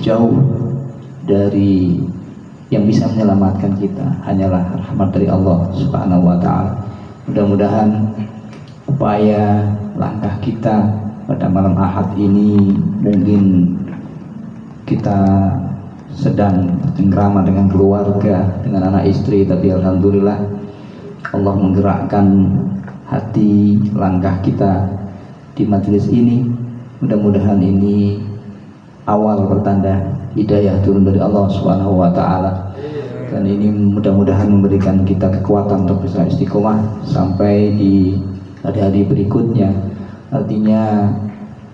jauh dari yang bisa menyelamatkan kita hanyalah rahmat dari Allah Subhanahu wa taala. Mudah-mudahan upaya langkah kita pada malam Ahad ini, mungkin kita sedang cengkrama dengan keluarga, dengan anak istri, tapi alhamdulillah Allah menggerakkan hati langkah kita di majelis ini. Mudah-mudahan ini awal pertanda hidayah turun dari Allah Subhanahu wa taala. Dan ini mudah-mudahan memberikan kita kekuatan untuk bisa istiqomah sampai di hari-hari berikutnya. Artinya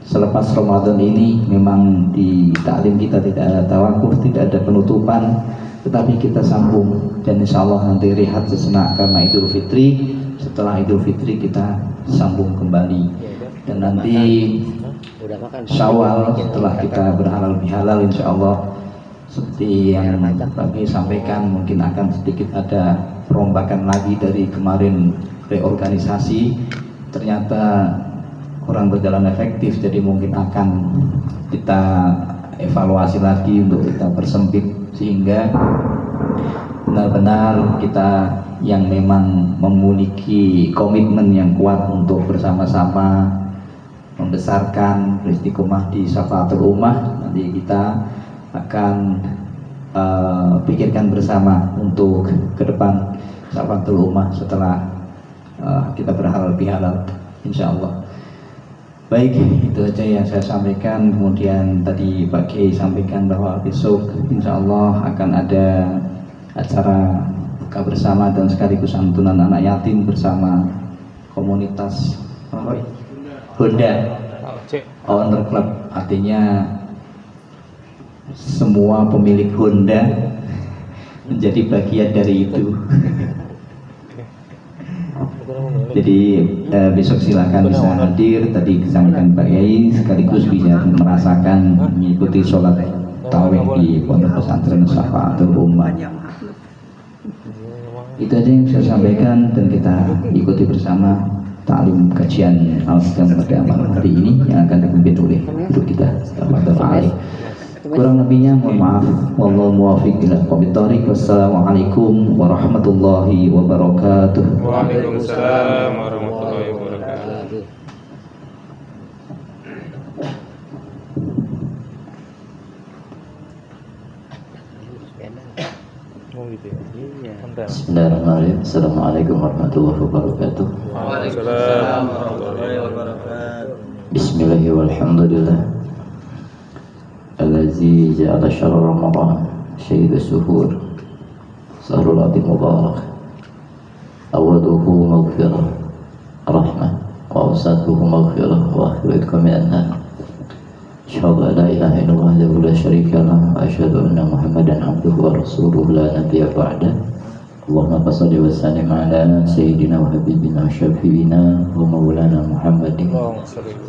selepas Ramadan ini memang di taklim kita tidak ada tawakuf, tidak ada penutupan, tetapi kita sambung dan insya Allah nanti rehat sejenak karena Idul Fitri. Setelah Idul Fitri kita sambung kembali dan nanti Syawal setelah kita berhalal bihalal insya Allah seperti yang kami sampaikan, mungkin akan sedikit ada perombakan lagi dari kemarin reorganisasi, ternyata kurang berjalan efektif, jadi mungkin akan kita evaluasi lagi untuk kita persempit sehingga benar-benar kita yang memang memiliki komitmen yang kuat untuk bersama-sama membesarkan istiqomah di Syafaatul Ummah. Nanti kita akan pikirkan bersama untuk ke depan Syafaatul Ummah setelah kita berhalal bihalal insyaallah. Baik, itu aja yang saya sampaikan. Kemudian tadi Pak Kiai sampaikan bahwa besok insyaallah akan ada acara buka bersama dan sekaligus santunan anak yatim bersama komunitas Honda Owner Club, artinya semua pemilik Honda menjadi bagian dari itu. Jadi besok silakan bisa hadir. Tadi disampaikan Pak Yai sekaligus bisa merasakan mengikuti sholat tarawih di Pondok Pesantren Syafaatul Ummah. Itu aja yang saya sampaikan dan kita ikuti bersama taklim kajian Al-Hikam pada malam hari ini yang akan dipimpin oleh guru kita Bapak. Kurang lebihnya mohon maaf. Wallahu muwaffiq ila aqwamit thoriq. Wassalamualaikum warahmatullahi wabarakatuh. Waalaikumsalam warahmatullahi wabarakatuh. Bismillahirrahmanirrahim. Assalamualaikum warahmatullahi wabarakatuh. Waalaikumsalam warahmatullahi wabarakatuh. Bismillahirrahmanirrahim. Walhamdulillah Allazi ja'ala syahr Ramadan syahid as-suhur sahrul atim mubarak awaduhu maghfirah rahmah wa awsatuhu maghfirah wa akhiratuhu minan nar. Asyhadu an la ilaha illallah wahdahu la syarika lah wa asyhadu anna Muhammadan abduhu wa rasuluhu la nabiyya ba'da. Allahumma shalli wa sallim ala sayyidina wa habibina wa syafi'ina wa maulana Muhammadin wa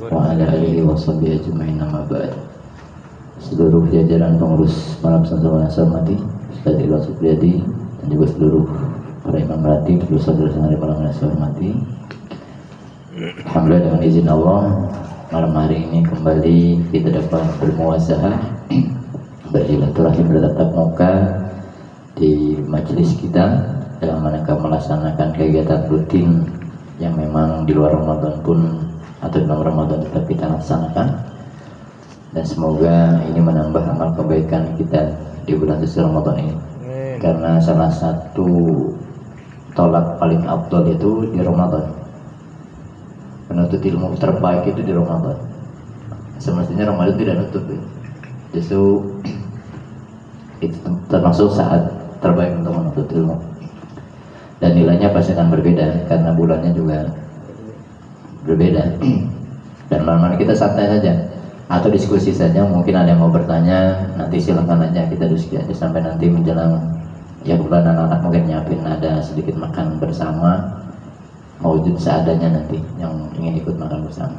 ala alihi wa sahbihi ajma'in, amma ba'd. Seluruh jajaran pengurus malam santunan saya hormati Ustaz Ilham Supriyadi dan juga seluruh para imam ratib, seluruh saudara-saudara malam saya hormati. Alhamdulillah dengan izin Allah malam hari ini kembali kita dapat bermuazahah bersilaturahim bertatap muka di majelis kita dalam rangka melaksanakan kegiatan rutin yang memang di luar Ramadan pun atau dalam Ramadan tetap kita laksanakan. Dan semoga ini menambah amal kebaikan kita di bulan suci Ramadan ini. Karena salah satu tolak paling afdal itu di Ramadan. Penuntut ilmu terbaik itu di Ramadan. Semestinya Ramadan tidak nutup ya. Justru itu termasuk saat terbaik untuk menuntut ilmu. Dan nilainya pasti akan berbeda karena bulannya juga berbeda. Dan malam-malam kita santai saja atau diskusi saja, mungkin ada yang mau bertanya nanti silakan aja, kita diskusi aja sampai nanti menjelang ya bulan anak-anak mungkin nyiapin ada sedikit makan bersama, mewujud seadanya nanti yang ingin ikut makan bersama.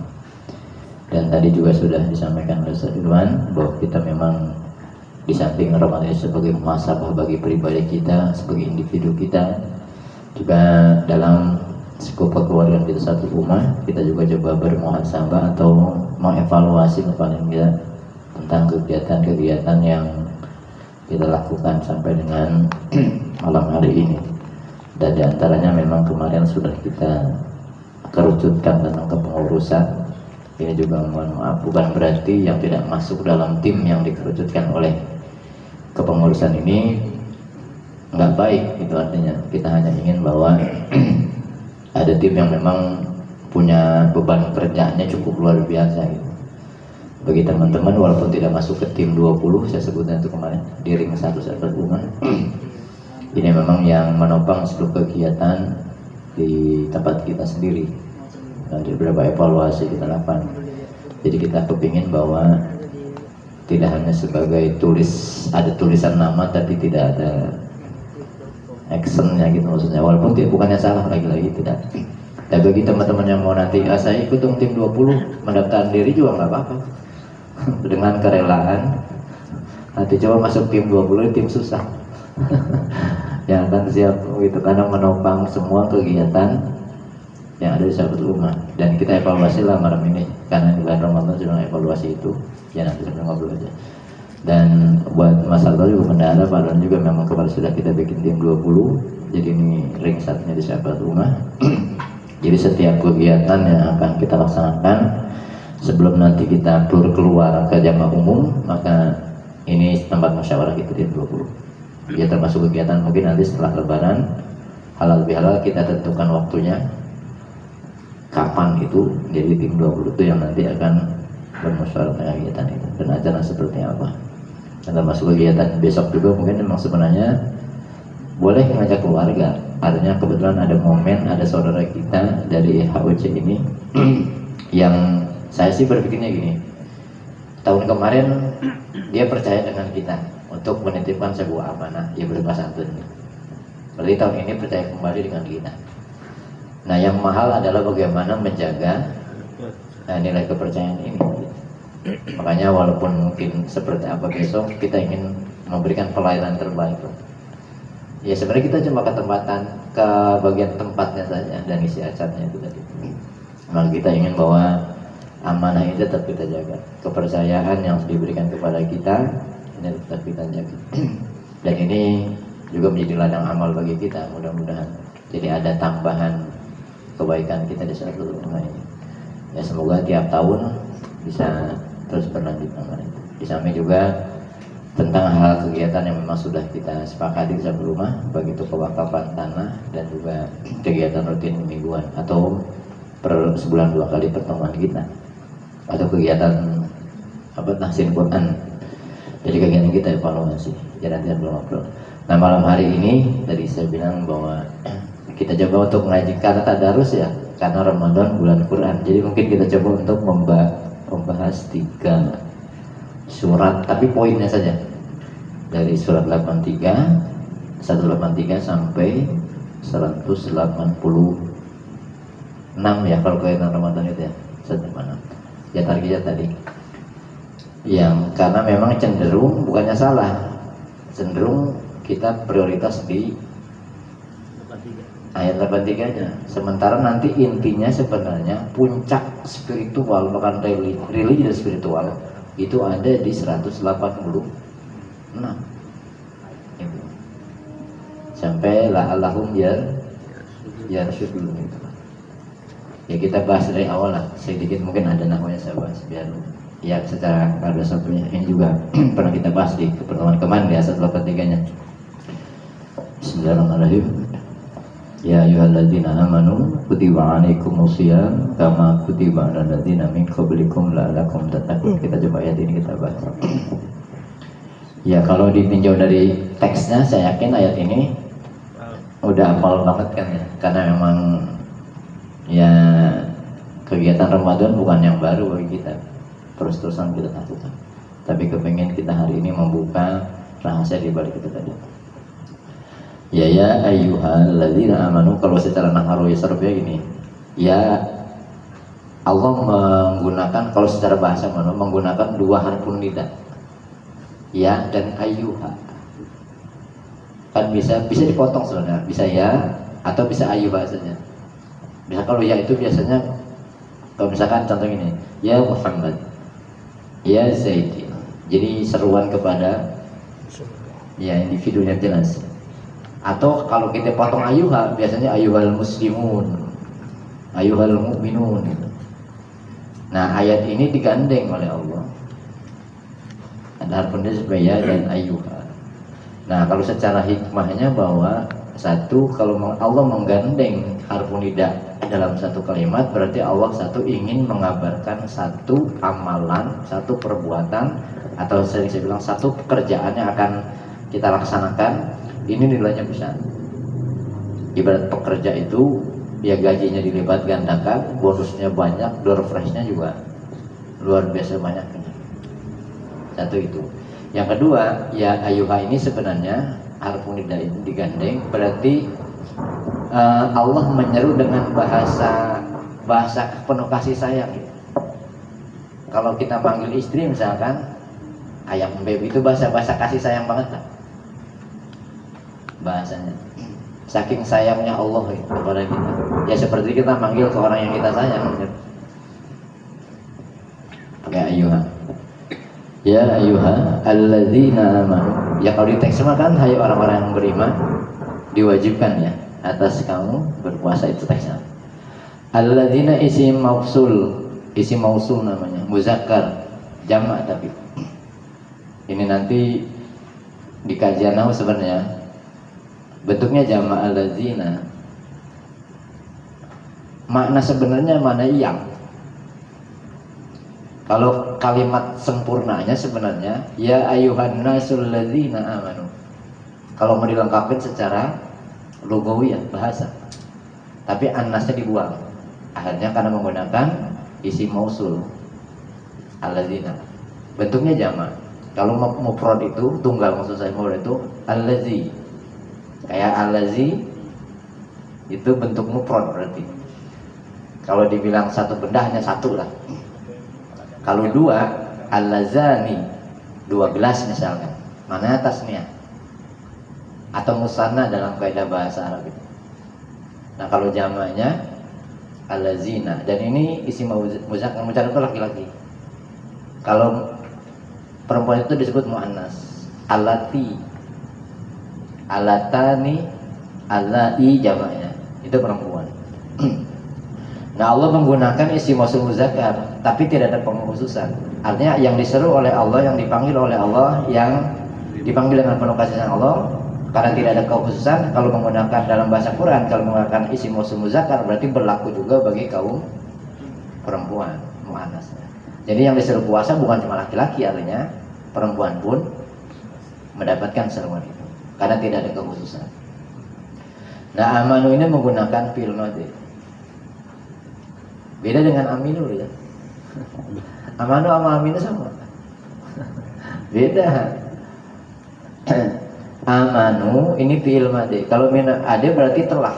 Dan tadi juga sudah disampaikan oleh Ustaz Ridwan bahwa kita memang di samping Ramadan ini sebagai muhasabah bagi pribadi kita, sebagai individu kita, juga dalam skup kekeluargaan kita satu rumah, kita juga coba bermuhasabah atau mengevaluasi kepada kita tentang kegiatan-kegiatan yang kita lakukan sampai dengan malam hari ini. Dan diantaranya memang kemarin sudah kita kerucutkan tentang kepengurusan. Ini juga mohon maaf, bukan berarti yang tidak masuk dalam tim yang dikerucutkan oleh kepengurusan ini nggak baik. Itu artinya kita hanya ingin bahwa ada tim yang memang punya beban kerjanya cukup luar biasa gitu. Bagi teman-teman walaupun tidak masuk ke tim 20, saya sebutnya itu kemarin di ring 1 sahabat bunga, ini memang yang menopang seluruh kegiatan di tempat kita sendiri. Ada beberapa evaluasi kita lakukan. Jadi kita kepingin bahwa tidak hanya sebagai ada tulisan nama tapi tidak ada actionnya gitu maksudnya. Walaupun bukannya salah lagi-lagi tidak. Tapi bagi teman-teman yang mau nanti saya ikut dong tim 20 mendaftar diri juga nggak apa-apa. Dengan kerelaan nanti coba masuk tim 20 tim susah. Yang akan siap gitu karena menopang semua kegiatan yang ada di sahabat rumah. Dan kita evaluasi lah malam ini karena di bulan Ramadan sedang evaluasi itu ya, nanti kita ngobrol aja. Dan buat Mas Aldo juga bendahara Pak Don juga memang kemarin sudah kita bikin tim 20, jadi ini ring satunya di sahabat rumah. Jadi setiap kegiatan yang akan kita laksanakan sebelum nanti kita tur keluar ke jamaah umum, maka ini tempat musyawarah kita tim 20 ya, termasuk kegiatan mungkin nanti setelah lebaran halal bihalal kita tentukan waktunya kapan itu. Jadi tim 20 itu yang nanti akan bermusyawarah tentang kegiatan itu dan acara seperti apa. Dan termasuk kegiatan besok juga mungkin memang sebenarnya boleh mengajak keluarga. Artinya kebetulan ada momen ada saudara kita dari HOC ini yang saya sih berpikirnya gini, tahun kemarin dia percaya dengan kita untuk menitipkan sebuah amanah ya berupa santun. Berarti tahun ini percaya kembali dengan kita. Nah yang mahal adalah bagaimana menjaga nilai kepercayaan ini. Makanya walaupun mungkin seperti apa besok, kita ingin memberikan pelayanan terbaik. Ya sebenarnya kita cuma ke bagian tempatnya saja dan isi acaranya itu tadi. Maka kita ingin bahwa amanah ini tetap kita jaga, kepercayaan yang diberikan kepada kita ini tetap kita jaga. Dan ini juga menjadi ladang amal bagi kita mudah-mudahan. Jadi ada tambahan kebaikan kita di saat rumah ini. Ya semoga tiap tahun bisa terus berlanjut amal itu. Di samping juga tentang hal kegiatan yang memang sudah kita sepakati di saat rumah, baik itu pewakafan tanah dan juga kegiatan rutin mingguan atau per sebulan 2 kali pertemuan kita atau kegiatan tahsin Quran. Jadi kegiatan kita evaluasi jalan belum upload. Nah malam hari ini tadi saya bilang bahwa kita coba untuk mengaji karena tadarus ya, karena Ramadan bulan Quran. Jadi mungkin kita coba untuk membahas 3 surat tapi poinnya saja dari surat 183 sampai 186 ya kalau kegiatan Ramadan itu ya 186 ya targetnya tadi yang karena memang cenderung bukannya salah, cenderung kita prioritas di ayat 83 nya, sementara nanti intinya sebenarnya puncak spiritual bahkan religi dan spiritual itu ada di 186 sampai la'allahum yarsyudun gitu. Ya kita bahas dari awal lah sedikit, mungkin ada namanya saya bahas biar ya secara kada satunya ini juga pernah kita bahas di pertemuan kemarin di ayat 83 nya. Bismillahirrahmanirrahim. Ya ayyuhalladzina amanu kutiba alaikumusiyam kama kutiba alal ladzina min qablikum la'allakum tattaqun. Kita coba ayat ini kita bahas. Ya kalau ditinjau dari teksnya saya yakin ayat ini udah hafal banget kan ya, karena memang ya kegiatan Ramadan bukan yang baru bagi kita, terus-terusan kita lakukan. Tapi kepengen kita hari ini membuka rahasia di balik itu tadi. Ya ayyuhalladzina amanu, kalau secara nahwu sarfnya gini. Ya Allah menggunakan, kalau secara bahasa menggunakan 2 harfun nida. Ya dan ayyuha. Kan bisa dipotong sebenarnya, bisa ya atau bisa ayyuha saja. Bisa kalau ya itu biasanya kalau misalkan contoh ini, ya Muhammad, ya Zaidi, Jadi seruan kepada ya individunya jelas. Atau kalau kita potong ayuha, biasanya ayuhal muslimun, ayuhal mu'minun gitu. Nah ayat ini digandeng oleh Allah, ada harfun nisbah dan ayuha. Nah kalau secara hikmahnya bahwa satu, kalau Allah menggandeng harfun nida dalam satu kalimat, berarti Allah satu ingin mengabarkan satu amalan, satu perbuatan, atau sering saya bilang satu pekerjaan yang akan kita laksanakan. Ini nilainya besar. Ibarat pekerja itu ya gajinya dilipat gandakan, bonusnya banyak, door freshnya juga luar biasa banyak. Satu itu. Yang kedua, ya ayuha ini sebenarnya harfun nida ini digandeng, berarti Allah menyeru dengan bahasa penuh kasih sayang. Kalau kita panggil istri misalkan ayam baby, itu bahasa kasih sayang banget lah bahasanya. Saking sayangnya Allah kepada kita. Ya seperti kita manggil ke orang yang kita sayang. Pakai ayuha. Ya ayuha alladzina amanu. Ya kalau di teks mah kan hai orang-orang yang beriman, diwajibkan ya atas kamu berpuasa, itu teksnya. Alladzina isim mausul namanya, muzakkar, jamak tapi. Ini nanti di kajian nahu sebenarnya bentuknya jamak alladzina. Makna sebenarnya mana yang? Kalau kalimat sempurnanya sebenarnya ya ayuhan nasul ladzina amanu. Kalau mau dilengkapin secara lugawiyah bahasa. Tapi annasnya dibuang. Akhirnya karena menggunakan isim mausul alladzina. Bentuknya jamak. Kalau mufrad itu tunggal, maksud saya mufrad itu allazi. Kayak allazi itu bentuk mufrad berarti. Kalau dibilang satu benda hanya satu lah. Kalau dua, allazani, 2 gelas misalkan, mana tasniah atau musanna dalam kaidah bahasa Arab itu. Nah kalau jamaknya allazina, dan ini isim muzakkar itu laki-laki. Kalau perempuan itu disebut muannas, allati, alatani, allai jamaknya, itu perempuan. Nah Allah menggunakan isim mausul muzakkar, tapi tidak ada pengkhususan. Artinya yang diseru oleh Allah, yang dipanggil oleh Allah, yang dipanggil dengan penuh kasih sayang Allah, karena tidak ada kekhususan. Kalau menggunakan dalam bahasa Quran, kalau menggunakan isim mausul muzakkar, berarti berlaku juga bagi kaum perempuan, muannasnya. Jadi yang diseru puasa bukan cuma laki-laki, artinya perempuan pun mendapatkan seruan itu, karena tidak ada kekhususan. Nah amanu ini menggunakan fi'il madhi. Beda dengan aminu ya. Amanu sama aminu sama. Beda. Amanu ini fi'il madhi. Kalau ada berarti telah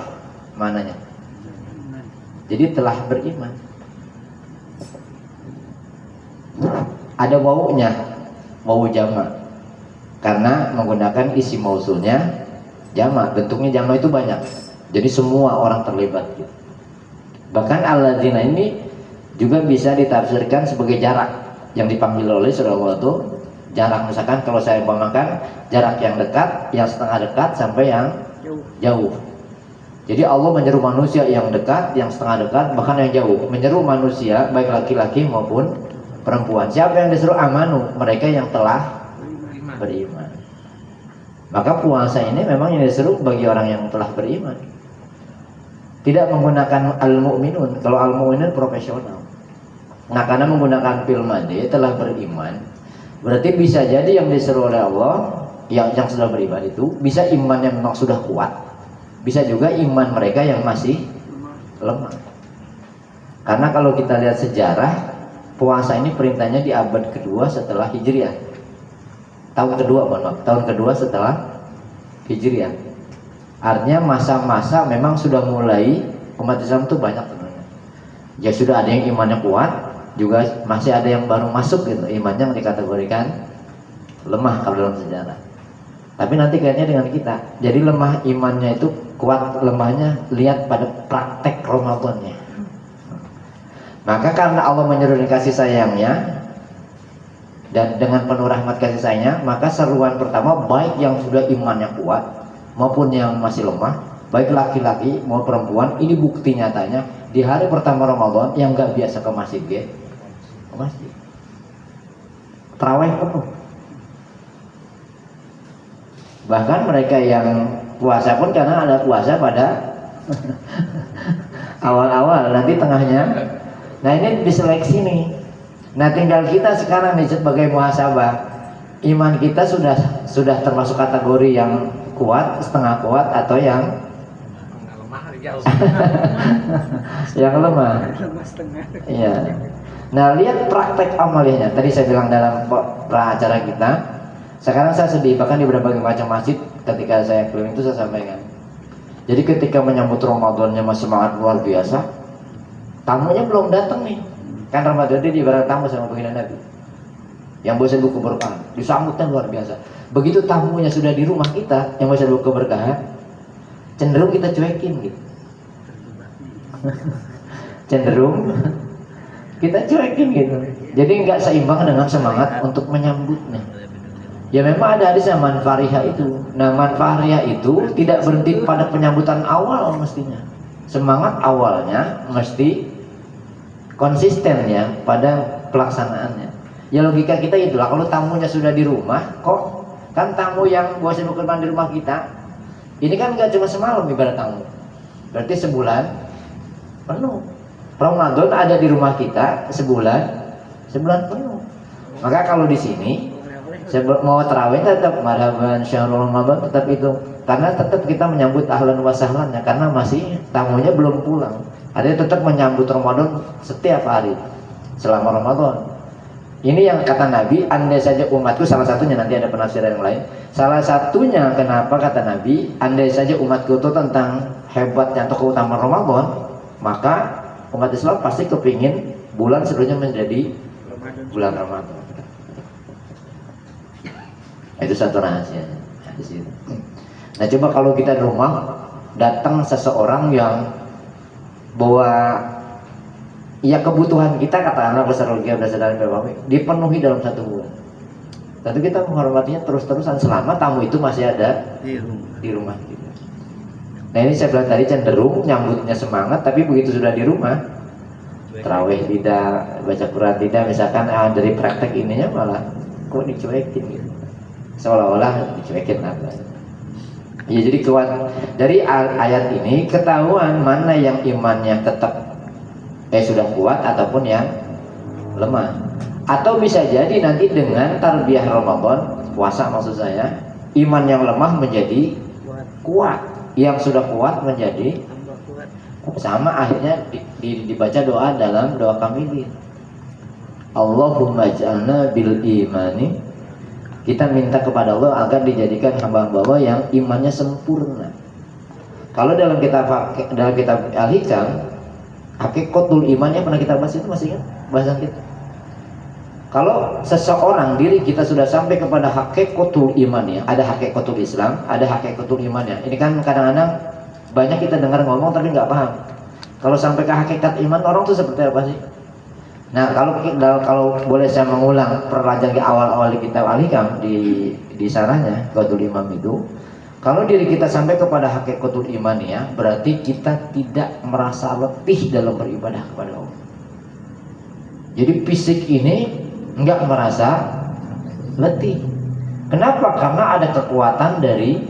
mananya. Jadi telah beriman. Ada wawunya, wawu jamak. Karena menggunakan isim mausulnya jamak. Bentuknya jamak itu banyak. Jadi semua orang terlibat gitu. Bahkan alladzina ini juga bisa ditafsirkan sebagai jarak yang dipanggil oleh surah Allah itu jarak. Misalkan kalau saya umpamakan jarak yang dekat, yang setengah dekat sampai yang jauh. Jadi Allah menyeru manusia yang dekat, yang setengah dekat, bahkan yang jauh. Menyeru manusia baik laki-laki maupun perempuan. Siapa yang disuruh amanu? Mereka yang telah beriman. Maka puasa ini memang yang disuruh bagi orang yang telah beriman. Tidak menggunakan al-mu'minun. Kalau al-mu'minun profesional. Nah karena menggunakan fi'il madhi telah beriman, berarti bisa jadi yang disuruh oleh Allah yang sudah beriman itu bisa iman yang memang sudah kuat, bisa juga iman mereka yang masih lemah. Karena kalau kita lihat sejarah, puasa ini perintahnya di abad kedua setelah Hijriah. Tahun kedua setelah Hijriah. Artinya masa-masa memang sudah mulai umat Islam itu banyak sebenarnya. Ya sudah ada yang imannya kuat, juga masih ada yang baru masuk gitu, imannya yang dikategorikan lemah kalau dalam sejarah. Tapi nanti kayaknya dengan kita, jadi lemah imannya itu kuat lemahnya lihat pada praktek Ramadannya. Maka karena Allah menyeru kasih sayangnya, dan dengan penuh rahmat kasih sayangnya, maka seruan pertama baik yang sudah imannya kuat maupun yang masih lemah, baik laki-laki maupun perempuan, ini bukti nyatanya di hari pertama Ramadan yang nggak biasa ke masjid ke masjid, tarawih penuh. Bahkan mereka yang puasa pun karena ada puasa pada awal-awal, nanti tengahnya. Nah ini diseleksi nih. Nah tinggal kita sekarang nih sebagai muhasabah, iman kita sudah termasuk kategori yang kuat, setengah kuat, atau yang yang lemah. Iya. Nah lihat praktek amalnya. Tadi saya bilang dalam acara kita. Sekarang saya sedih, bahkan di berbagai macam masjid ketika saya keliling itu saya sampaikan. Jadi ketika menyambut Ramadannya masih semangat luar biasa, tamunya belum datang nih. Kan Ramadan itu ibarat tamu sama baginda Nabi yang bosan buku berkah, disambutnya luar biasa. Begitu tamunya sudah di rumah kita yang bosan buku berkah, cenderung kita cuekin gitu. Cenderung kita cuekin gitu. Jadi nggak seimbang dengan semangat untuk menyambutnya. Ya memang ada hadisnya man fariha itu. Nah man fariha itu tidak berhenti pada penyambutan awal mestinya. Semangat awalnya mesti konsisten ya pada pelaksanaannya. Ya logika kita itulah, kalau tamunya sudah di rumah, kok kan tamu yang bosan bekerja di rumah kita, ini kan nggak cuma semalam ibarat tamu, berarti sebulan penuh. Ramadan ada di rumah kita sebulan penuh. Maka kalau di sini mau tarawih tetap marhaban syahrul Ramadan, tetap itu, karena tetap kita menyambut ahlan wa sahlan ya, karena masih tamunya belum pulang. Ada tetap menyambut Ramadan setiap hari selama Ramadan. Ini yang kata Nabi, andai saja umatku, salah satunya, nanti ada penafsiran yang lain. Salah satunya kenapa kata Nabi, andai saja umatku itu tentang hebatnya atau keutamaan Ramadan, maka umat Islam pasti kepingin bulan sebelumnya menjadi bulan Ramadan. Itu satu rahasia di situ. Nah coba kalau kita di rumah datang seseorang yang bahwa ya kebutuhan kita, kata anak besar logika berdasarkan dari dipenuhi dalam satu bulan. Tentu kita menghormatinya terus-terusan selama tamu itu masih ada di rumah kita. Nah ini saya bilang tadi cenderung nyambutnya semangat, tapi begitu sudah di rumah, tarawih tidak, baca Quran tidak, misalkan dari praktek ininya malah kok dicuekin gitu, seolah-olah dicuekin apa. Ya jadi dari ayat ini ketahuan mana yang imannya tetap sudah kuat ataupun yang lemah. Atau bisa jadi nanti dengan tarbiyah Ramadan, puasa maksud saya, iman yang lemah menjadi kuat, yang sudah kuat menjadi sama, akhirnya dibaca doa dalam doa kamili. Allahumma ja'alna bil imani, kita minta kepada Allah agar dijadikan hamba-hamba Allah yang imannya sempurna. Kalau dalam kitab Al-Hikam, hakikatul imannya pernah kita bahas, itu masih ingat bahasan kita. Kalau seseorang diri kita sudah sampai kepada hakikatul imannya, ada hakikatul Islam, ada hakikatul imannya. Ini kan kadang-kadang banyak kita dengar ngomong tapi nggak paham. Kalau sampai ke hakikat iman, orang tuh seperti apa sih? Nah kalau boleh saya mengulang perlajan ke awal-awal di kitab Al-Hikam di sananya Qatul Imam itu, kalau diri kita sampai kepada hakikatul iman ya, berarti kita tidak merasa letih dalam beribadah kepada Allah. Jadi fisik ini enggak merasa letih. Kenapa? Karena ada kekuatan dari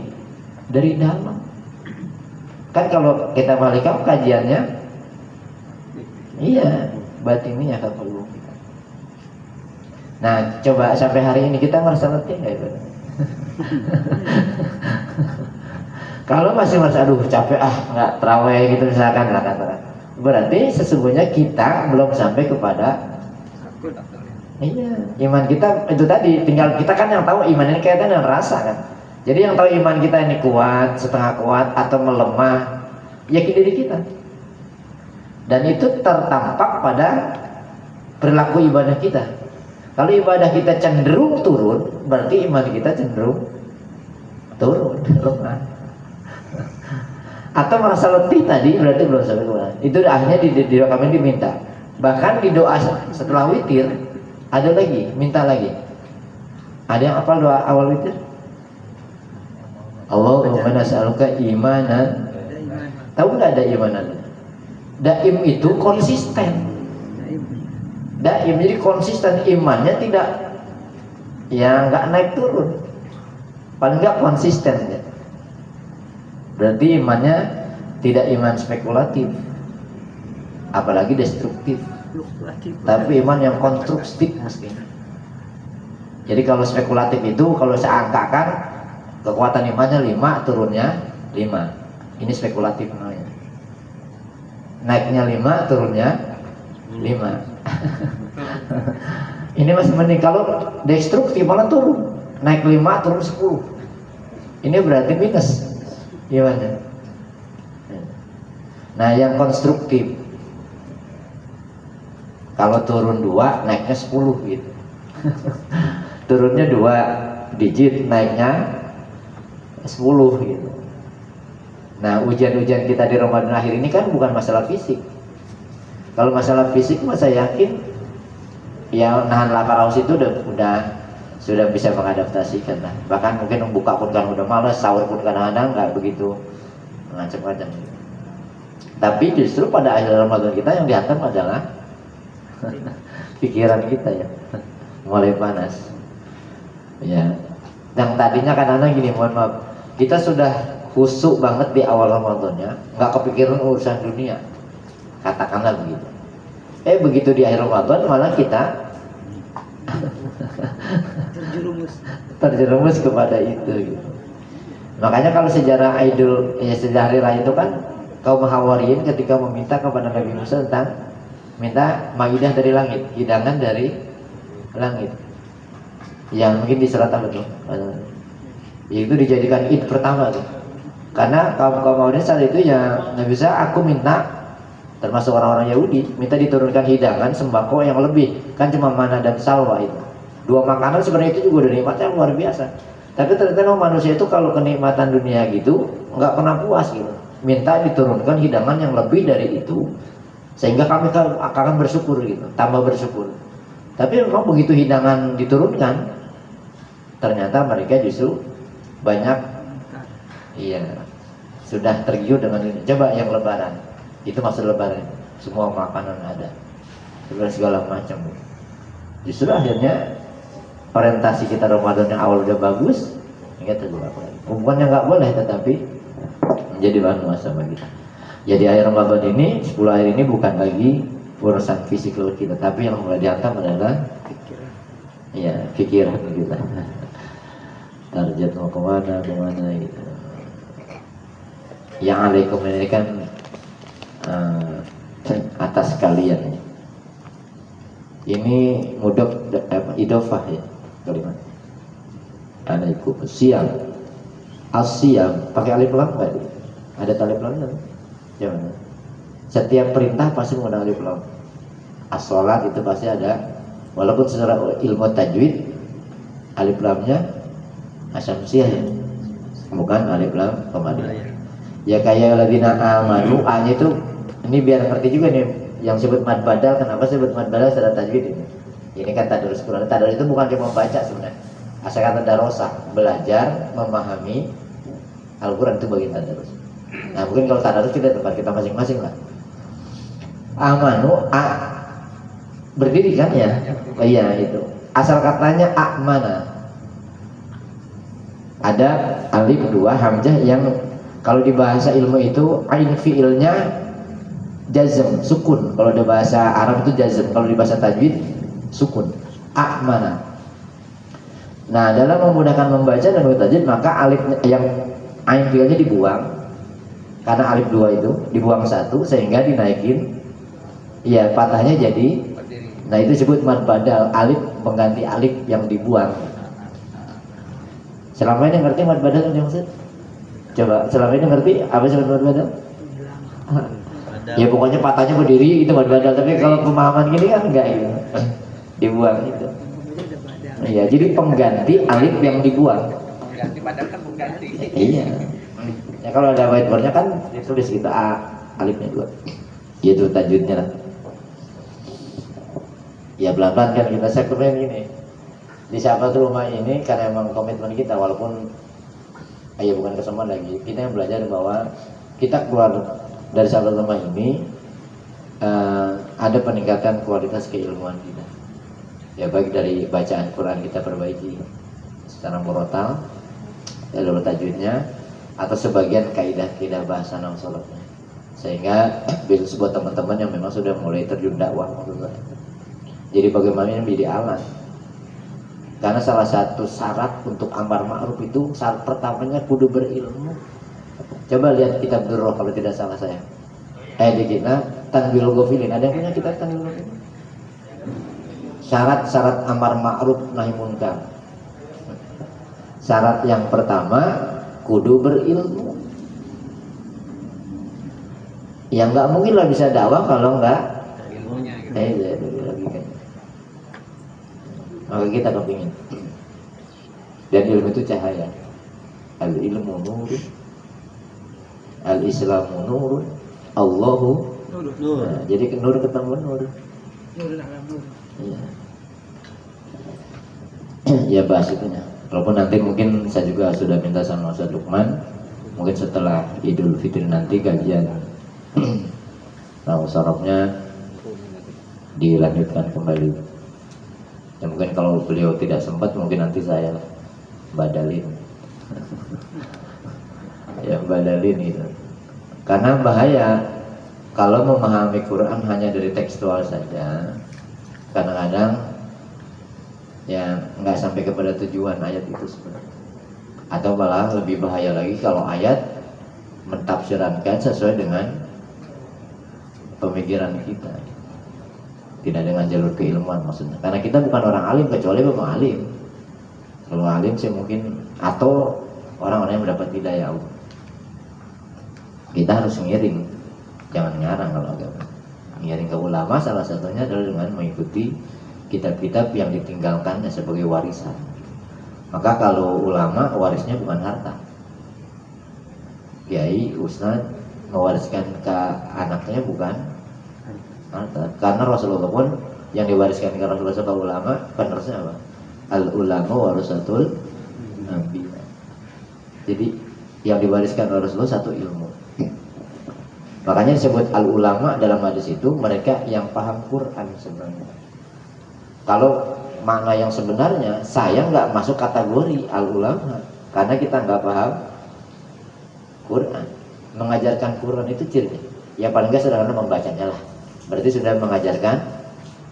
dalam. Kan kalau kita balik kajiannya, iya, batinnya akan perlu kita. Nah, coba sampai hari ini kita merasa letih nggak itu? Kalau masih merasa aduh capek nggak terawih gitu misalkan, berarti sesungguhnya kita belum sampai kepada iman kita itu tadi. Tinggal kita kan yang tahu iman ini kaitan dengan rasa kan. Jadi yang tahu iman kita ini kuat, setengah kuat atau melemah, yakin diri kita. Dan itu tertampak pada perilaku ibadah kita. Kalau ibadah kita cenderung turun, berarti iman kita cenderung turun, lemah. Atau merasa letih tadi, berarti belum sampai kepada. Itu akhirnya di doa kami diminta. Bahkan di doa setelah witir ada lagi, minta lagi. Ada yang apa doa awal witir? Allahumma nas'aluka imanan. Tahu nggak ada imanan? Daim itu konsisten. Daim jadi konsisten, imannya tidak ya nggak naik turun, paling nggak konsisten ya. Berarti imannya tidak iman spekulatif, apalagi destruktif, tapi iman yang konstruktif mestinya. Jadi kalau spekulatif itu kalau saya angkakan kekuatan imannya 5, turunnya 5. Ini spekulatif namanya. Naiknya 5, turunnya 5. Ini masih mending. Kalau destruktif malah turun, naik 5 turun 10. Ini berarti minus gimana? Nah yang konstruktif kalau turun 2 naiknya 10 gitu. Turunnya 2 digit, naiknya 10 gitu. Nah ujian-ujian kita di Ramadan akhir ini kan bukan masalah fisik. Kalau masalah fisik mah saya yakin ya nahan lapar haus itu sudah bisa mengadaptasikan lah. Bahkan mungkin membuka pun kan udah malas, sahur pun kadang-kadang nggak begitu ngancam-ngancam. Tapi justru pada akhir Ramadan kita yang dihantam adalah pikiran kita ya, mulai panas. Ya, yang tadinya kadang-kadang gini, mohon maaf, kita sudah khusyuk banget di awal Ramadannya, nggak kepikiran urusan dunia, katakanlah begitu. Begitu di akhir Ramadan malah kita terjerumus kepada itu gitu. Makanya kalau sejarah idul sejarah hari raya itu kan kaum Hawariyin ketika meminta kepada Nabi Musa tentang minta maidah dari langit, hidangan dari langit, yang mungkin di surat apa tuh, itu dijadikan id pertama tuh. Karena kaum Hawariyin saat itu ya Nabi Musa, aku minta, termasuk orang-orang Yahudi, minta diturunkan hidangan sembako yang lebih, kan cuma mana dan salwa itu. 2 makanan sebenarnya itu juga udah nikmat yang luar biasa. Tapi ternyata manusia itu kalau kenikmatan dunia gitu nggak pernah puas gitu. Minta diturunkan hidangan yang lebih dari itu, sehingga kami akan bersyukur gitu, tambah bersyukur. Tapi memang begitu hidangan diturunkan, ternyata mereka justru banyak, sudah tergiur dengan ini. Coba yang lebaran, itu maksud lebaran, semua makanan ada, segala macam. Justru akhirnya orientasi kita Ramadan yang awal udah bagus, kita terjebak lagi. Bukannya nggak boleh, tetapi menjadi bahan muhasabah kita. Jadi akhir Ramadan ini, 10 akhir ini bukan lagi urusan fisik kita, tapi yang mulai dihantam adalah pikiran kita. Target mau kemana gitu. Yang alaikum ini kan atas kalian. Ini mudhof idhofah ya kalimat. Alaikum siam. As-siam pakai alif lam enggak? Ada alif lam enggak? Jangan. Setiap perintah pasti menggunakan alif lam. As-shalat itu pasti ada, walaupun secara ilmu tajwid alif lamnya asamsiyah ya, bukan alif lam qamariyah. Ya kayak ladina amanu, a-nya itu ini biar ngerti juga nih yang sebut mad badal. Kenapa sebut mad badal secara tajwid ini? Ini kan tadarus Quran. Tadarus itu bukan cuma baca sebenarnya. Asal kata darosah, belajar memahami Al-Quran, itu bagian tadarus. Nah mungkin kalau tadarus kita tempat kita masing-masing lah. Amanu, a berdiri kan ya? Iya itu. Asal katanya amana. Ada alif 2 hamzah yang kalau di bahasa ilmu itu ain fiilnya jazm, sukun. Kalau di bahasa Arab itu jazm, kalau di bahasa tajwid sukun. Amana. Nah, dalam memudahkan membaca dan tajwid, maka alif yang ain fiilnya dibuang. Karena alif 2 itu dibuang 1 sehingga dinaikin, ya patahnya jadi. Nah, itu disebut mad badal, alif pengganti alif yang dibuang. Selama ini ngerti mad badal yang maksud? Coba, selama ini ngerti apa sih mad badal? Ya pokoknya patahnya berdiri itu mad badal, tapi kalau pemahaman gini kan enggak gitu. Dibuang itu. Iya, jadi pengganti alif yang dibuang. Pengganti padahal kan pengganti. Iya. Ya kalau ada whiteboardnya kan ditulis gitu alifnya 2. Itu tajwidnya lah. Ya pelan-pelan kan kita segmen gini. di sahabatul ummah ini karena emang komitmen kita, walaupun bukan kesombongan lagi, kita yang belajar bahwa kita keluar dari sahabatul ummah ini ada peningkatan kualitas keilmuan kita. Ya baik dari bacaan Quran kita perbaiki secara murotal, jalur tajwidnya, atau sebagian kaidah-kaidah bahasa naum salafnya. Sehingga bisa buat teman-teman yang memang sudah mulai terjun dakwah maksudnya. Jadi bagaimana yang menjadi alat? Karena salah satu syarat untuk amar ma'ruf itu syarat pertamanya kudu berilmu. Coba lihat kitab Durrah kalau tidak salah saya. Dikitna Tanbihul Ghafilin. Ada yang punya kitab Tanbihul Ghafilin? Syarat-syarat amar ma'ruf nahi munkar. Syarat yang pertama kudu berilmu. Ya nggak mungkin lah bisa dakwah kalau nggak ilmunya. Maka kita kepingin. Dan ilmu itu cahaya. Al ilmu nur, al islamu nur, Allahu nur. Nah, jadi nur ketemu nur. Iya. Ya bahas itunya. Walaupun nanti mungkin saya juga sudah minta sama Ustaz Lukman, mungkin setelah Idul Fitri nanti kajian sarafnya dilanjutkan kembali. Ya mungkin kalau beliau tidak sempat mungkin nanti saya badalin. Ya badalin itu. Karena bahaya kalau memahami Quran hanya dari tekstual saja. Kadang-kadang ya nggak sampai kepada tujuan ayat itu sebenarnya. Atau malah lebih bahaya lagi kalau ayat mentafsirkan sesuai dengan pemikiran kita, tidak dengan jalur keilmuan maksudnya. Karena kita bukan orang alim kecuali memang alim. Kalau alim sih mungkin, atau orang-orang yang mendapat hidayah Allah. Kita harus ngiring, jangan ngarang kalau agama. Ngiring ke ulama salah satunya adalah dengan mengikuti kitab-kitab yang ditinggalkannya sebagai warisan. Maka kalau ulama warisnya bukan harta. Kiai, ustaz mewariskan ke anaknya bukan harta. Karena Rasulullah pun yang diwariskan ke Rasulullah ke ulama penerusnya apa? Al ulama warasatul anbiya. Jadi yang diwariskan oleh Rasulullah satu ilmu. Makanya disebut al ulama dalam hadis itu mereka yang paham Quran sebenarnya. Kalau makna yang sebenarnya saya nggak masuk kategori al ulama karena kita nggak paham Quran. Mengajarkan Quran itu cirinya ya paling nggak sederhana membacanya lah. Berarti sudah mengajarkan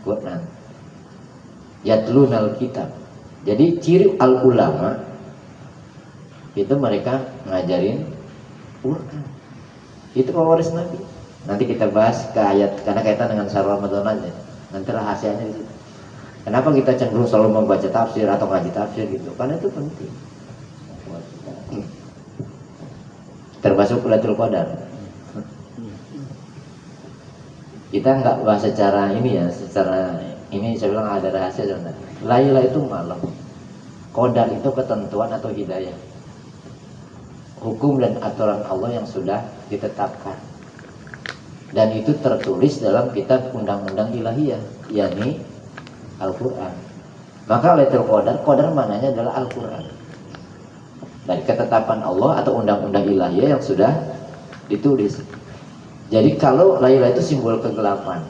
Quran. Yatlunal kitab. Jadi ciri al ulama itu mereka ngajarin Quran. Itu pewaris Nabi. Nanti kita bahas ke ayat karena kaitan dengan syahr Ramadan aja. Nanti rahasianya di situ. Kenapa kita cenderung selalu membaca tafsir atau ngaji tafsir gitu? Karena itu penting. Termasuk Lailatul Qadar. Kita nggak bahas secara ini ya, secara ini saya bilang ada rahasia sebenarnya. Laila itu malam. Qadar itu ketentuan atau hidayah. Hukum dan aturan Allah yang sudah ditetapkan. Dan itu tertulis dalam kitab undang-undang ilahiyah, yakni Al-Quran. Maka Lailatul Qadar, Qadar maknanya adalah Al-Quran. Dari ketetapan Allah atau undang-undang ilahiyah yang sudah ditulis. Jadi kalau Lailah itu simbol kegelapan.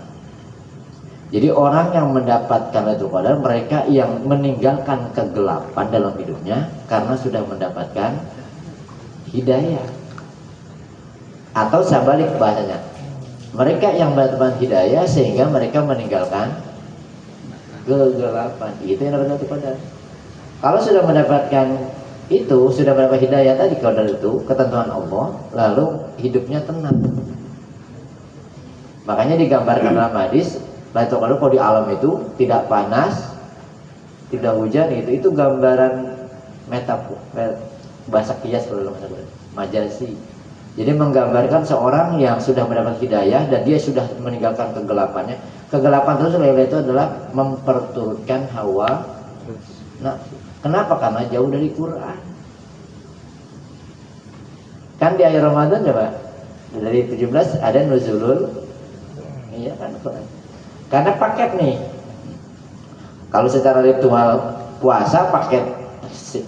Jadi orang yang mendapatkan Lailatul Qadar, mereka yang meninggalkan kegelapan dalam hidupnya karena sudah mendapatkan hidayah. Atau sebalik bahasanya, mereka yang mendapatkan hidayah sehingga mereka meninggalkan kegelapan. Itu yang dapat Lailatul Qadar. Kalau sudah mendapatkan itu, sudah mendapat hidayah tadi Qadar itu, ketentuan Allah, lalu hidupnya tenang. Makanya digambarkan dalam hadis Lailatul Qadar kalau di alam itu tidak panas, tidak hujan, itu gambaran metafor, bahasa kias kalau majasi. Jadi menggambarkan seorang yang sudah mendapat hidayah dan dia sudah meninggalkan kegelapannya. Kegelapan terus Lailah itu adalah memperturutkan hawa. Nah, kenapa? Karena jauh dari Quran. Kan di akhir Ramadan coba dari 17 ada nuzulul. Iya kan Quran. Karena paket nih. Kalau secara ritual puasa paket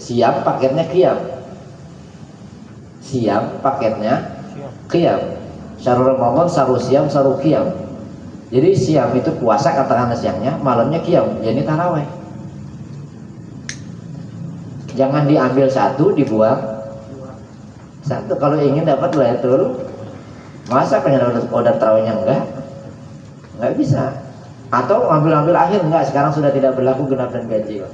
siam, paketnya qiyam. Siam paketnya qiyam. Syahrul Ramadan saru siam saru qiyam. Jadi siam itu puasa katakanlah siangnya, malamnya qiyam. Jadi tarawih. Jangan diambil satu, dibuang satu. Kalau ingin dapat Lailatul, masa pengen dapat order tarawihnya enggak bisa. Atau ambil akhir, enggak, sekarang sudah tidak berlaku genap dan ganjil.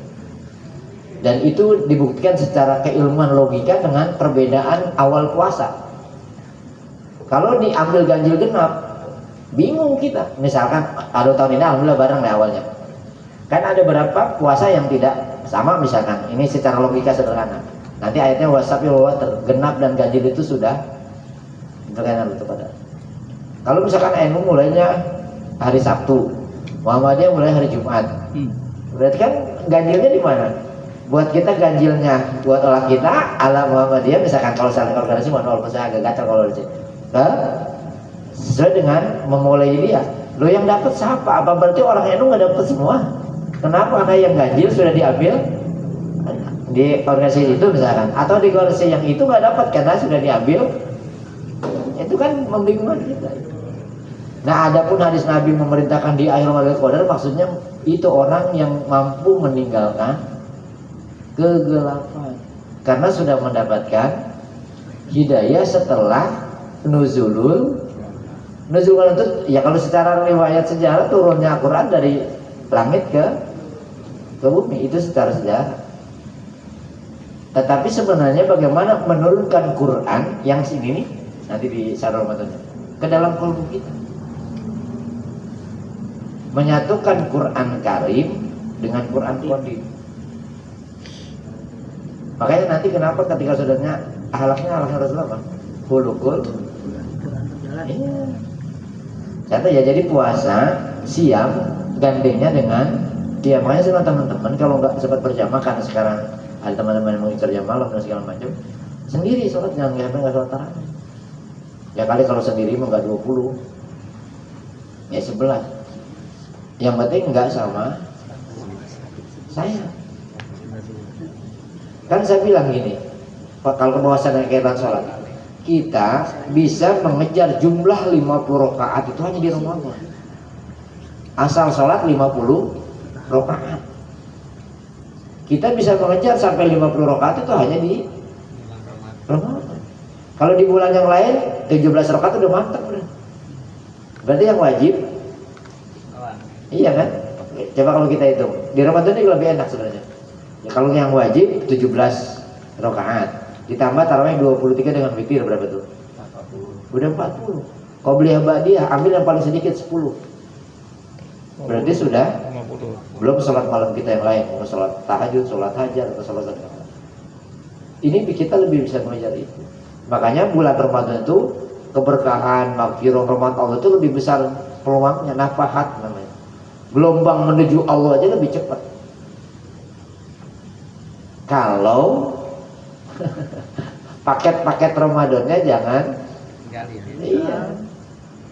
Dan itu dibuktikan secara keilmuan logika dengan perbedaan awal puasa. Kalau diambil ganjil genap, bingung kita. Misalkan ada tahun ini alhamdulillah bareng ya awalnya. Kan ada beberapa puasa yang tidak sama, misalkan ini secara logika sederhana. Nanti ayatnya wasabil water, genap dan ganjil itu sudah berkaitan itu pada. Kalau misalkan NU mulainya hari Sabtu, Muhammadiyah mulai hari Jumat. Berarti kan ganjilnya di mana? Buat kita ganjilnya, buat olah kita ala Muhammadiyah, misalkan kalau saling organisasi, mohon maaf saya agak gatal kalau di sini. Sesuai dengan memulai dia. Lo yang dapat siapa? Apa berarti orang NU nggak dapat semua? Kenapa? Karena yang ganjil sudah diambil di organisasi itu misalkan, atau di organisasi yang itu nggak dapat karena sudah diambil. Itu kan membingungkan kita. Nah, adapun hadis Nabi memerintahkan di akhir Lailatul Qadar, maksudnya itu orang yang mampu meninggalkan kegelapan karena sudah mendapatkan hidayah setelah nuzul itu ya, kalau secara riwayat sejarah turunnya Al-Quran dari langit ke bumi itu secara sejarah. Tetapi sebenarnya bagaimana menurunkan Quran yang sini nih nanti di Syahrul Ramadan ke dalam kalbu kita, menyatukan Quran Karim dengan Quran Qadim. Makanya nanti kenapa ketika saudaranya akhlaknya Rasulullah hulukul iya. Contoh ya, jadi puasa siang gandengnya dengan dia. Makanya sama teman-teman kalau nggak sempat berjamaah, karena sekarang ada teman-teman yang mau kerja malam dan segala macam, sendiri sholat, jangan nggak sholat tarawih. Ya kali kalau sendiri mau nggak 20 ya 11. Yang penting nggak sama saya. Kan saya bilang gini, kalau kebawasan kaitan sholat, kita bisa mengejar jumlah 50 rakaat itu hanya di Ramadan. Asal sholat 50 rakaat. Kita bisa mengejar sampai 50 rakaat itu hanya di Ramadan. Kalau di bulan yang lain 17 rakaat udah mantap udah. Berarti yang wajib, iya kan? Coba kalau kita hitung, di Ramadan ini lebih enak sebenarnya. Ya, kalau yang wajib 17 rakaat ditambah tarawih 23 dengan witir berapa tuh? 40. Udah 40. Kalau beli ba'diyah ambil yang paling sedikit 10. Berarti sudah 50. Belum sholat malam kita yang lain, mau sholat tahajud, sholat hajat atau sholat yang lain. Ini kita lebih bisa mengejar itu. Makanya bulan Ramadan itu keberkahan, maghfirah, rahmat Allah itu lebih besar peluangnya, nafahat namanya. Gelombang menuju Allah aja lebih cepat. Kalau paket-paket Ramadannya jangan, iya.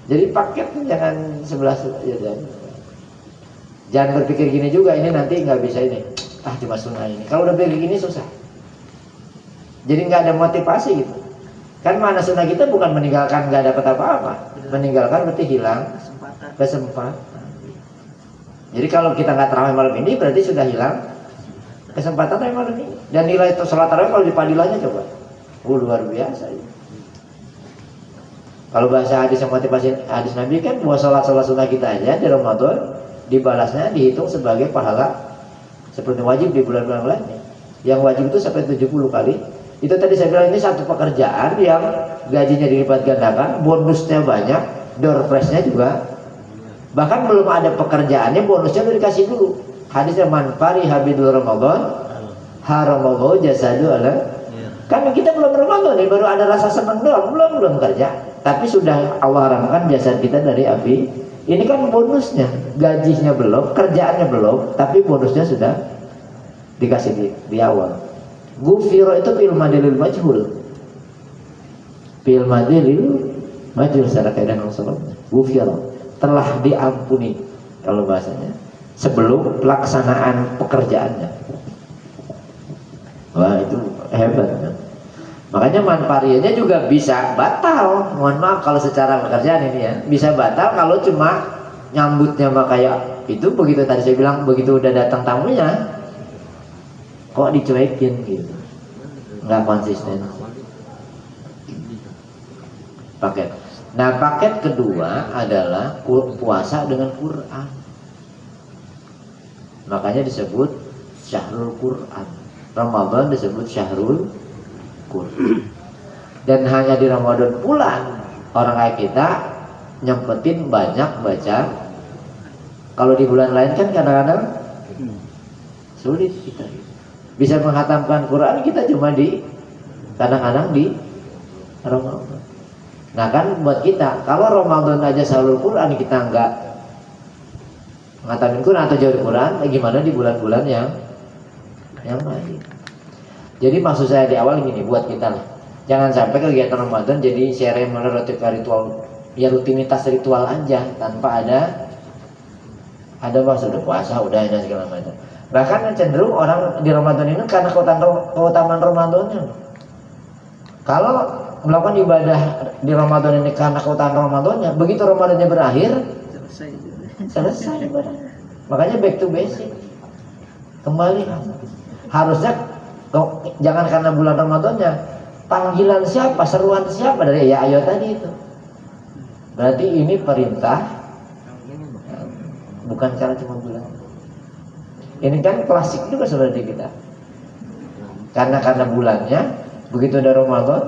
Jadi paketnya jangan 11 ya, jangan berpikir gini juga, ini nanti nggak bisa ini, cuma sunnah ini. Kalau udah berpikir gini susah. Jadi nggak ada motivasi gitu. Kan mana sunnah kita bukan meninggalkan nggak dapat apa-apa, meninggalkan berarti hilang kesempatan. Jadi kalau kita nggak tarawih malam ini berarti sudah hilang kesempatan tarawih malam ini. Dan nilai sholat tarawih kalau dipadilannya coba, luar biasa ya. Kalau bahasa hadis yang motivasi hadis Nabi kan, buat sholat sunnah kita aja di Ramadan dibalasnya dihitung sebagai pahala seperti wajib di bulan-bulan lainnya. Yang wajib itu sampai 70 kali. Itu tadi saya bilang ini satu pekerjaan yang gajinya dilipat gandakan, bonusnya banyak, door prize-nya juga. Bahkan belum ada pekerjaannya bonusnya udah dikasih dulu. Hadisnya man fari habidul Ramadan haramallahu jasadu ala. Kan kita belum Ramadan nih, baru ada rasa senang doang, belum kerja. Tapi sudah Allah haramkan jasad kita dari api. Ini kan bonusnya, gajinya belum, kerjaannya belum, tapi bonusnya sudah dikasih di awal. Gufiro itu fil madilil majhul. Fil madilil majhul secara kaidah Rasulullah. Gufiro telah diampuni kalau bahasanya sebelum pelaksanaan pekerjaannya. Wah itu hebat kan. Makanya manfaatnya juga bisa batal. Mohon maaf kalau secara pekerjaan ini ya, bisa batal kalau cuma nyambutnya mah kayak itu, begitu tadi saya bilang, begitu udah datang tamunya kok dicuekin gitu, nggak konsisten. Paket. Nah paket kedua adalah puasa dengan Quran. Makanya disebut Syahrul Quran. Ramadan disebut Syahrul Quran. Dan hanya di Ramadan bulan orang kayak kita nyempetin banyak baca. Kalau di bulan lain kan kadang-kadang sulit kita bisa menghatamkan Quran, kita cuma di kadang-kadang di Ramadan. Nah kan buat kita, kalau Ramadan aja Syahrul Quran kita nggak ngatamin Quran atau jauh Quran, gimana di bulan-bulan yang lain. Jadi maksud saya di awal gini, buat kita lah, jangan sampai kegiatan Ramadan jadi seremonial ritual, ya rutinitas ritual aja tanpa ada maksud puasa udah dan segala macam. Bahkan cenderung orang di Ramadan ini karena keutamaan Ramadannya. Kalau melakukan ibadah di Ramadan ini karena keutamaan Ramadannya, begitu Ramadannya berakhir selesai ibadahnya. Makanya back to basic, kembali. Harusnya jangan karena bulan Ramadannya, panggilan siapa, seruan siapa dari ya ayo tadi itu. Berarti ini perintah, bukan cara cuma bilang. Ini kan klasik juga sebenarnya kita. Karena bulannya, begitu ada Ramadan,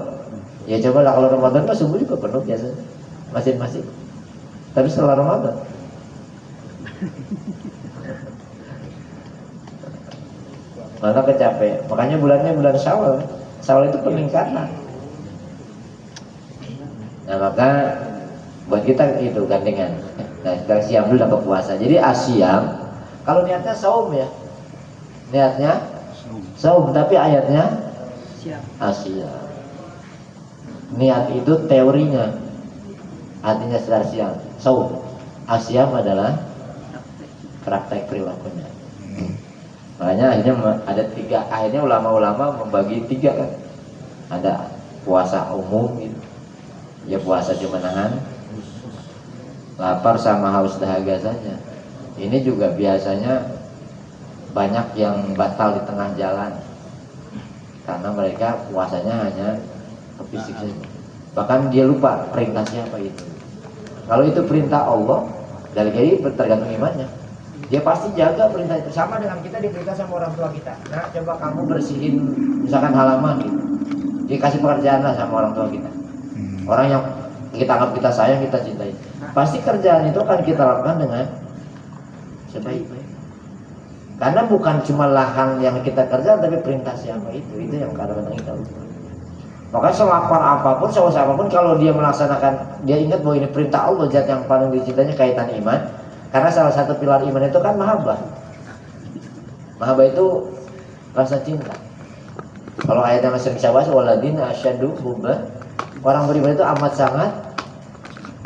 ya cobalah kalau Ramadan mah subuh juga penuh biasanya, masing-masing. Tapi setelah Ramadan, malah kecapean. Makanya bulannya bulan Syawal. Syawal itu peningkatan. Nah maka buat kita itu gandengan. Nah kita siam dulu ke puasa. Jadi asyam, kalau niatnya saum ya, niatnya saum, tapi ayatnya asyam. Niat itu teorinya, artinya secara siam. Saum, asyam adalah praktek perilakunya. Makanya akhirnya ada tiga, akhirnya ulama-ulama membagi tiga kan. Ada puasa umum gitu, ya puasa cuma nahan lapar sama haus dahaga saja. Ini juga biasanya banyak yang batal di tengah jalan karena mereka puasanya hanya ke fisik saja. Bahkan dia lupa perintah siapa itu. Kalau itu perintah Allah, dari jadi tergantung imannya. Dia pasti jaga perintah itu. Sama dengan kita diperintah sama orang tua kita. Nah coba kamu bersihin misalkan halaman gitu, dikasih pekerjaan lah sama orang tua kita, orang yang kita anggap kita sayang, kita cintai. Pasti kerjaan itu akan kita lakukan dengan sebaik-baik. Karena bukan cuma lahan yang kita kerjakan, tapi perintah siapa itu yang kadang-kadang kita lupa. Maka selapar apapun, sehaus apapun, kalau dia melaksanakan, dia ingat bahwa ini perintah Allah, zat yang paling dicintainya, kaitan iman. Karena salah satu pilar iman itu kan mahabbah. Mahabbah itu rasa cinta. Kalau ayat yang masih bisa bahas, waladina asyadu hubba, orang beriman itu amat sangat.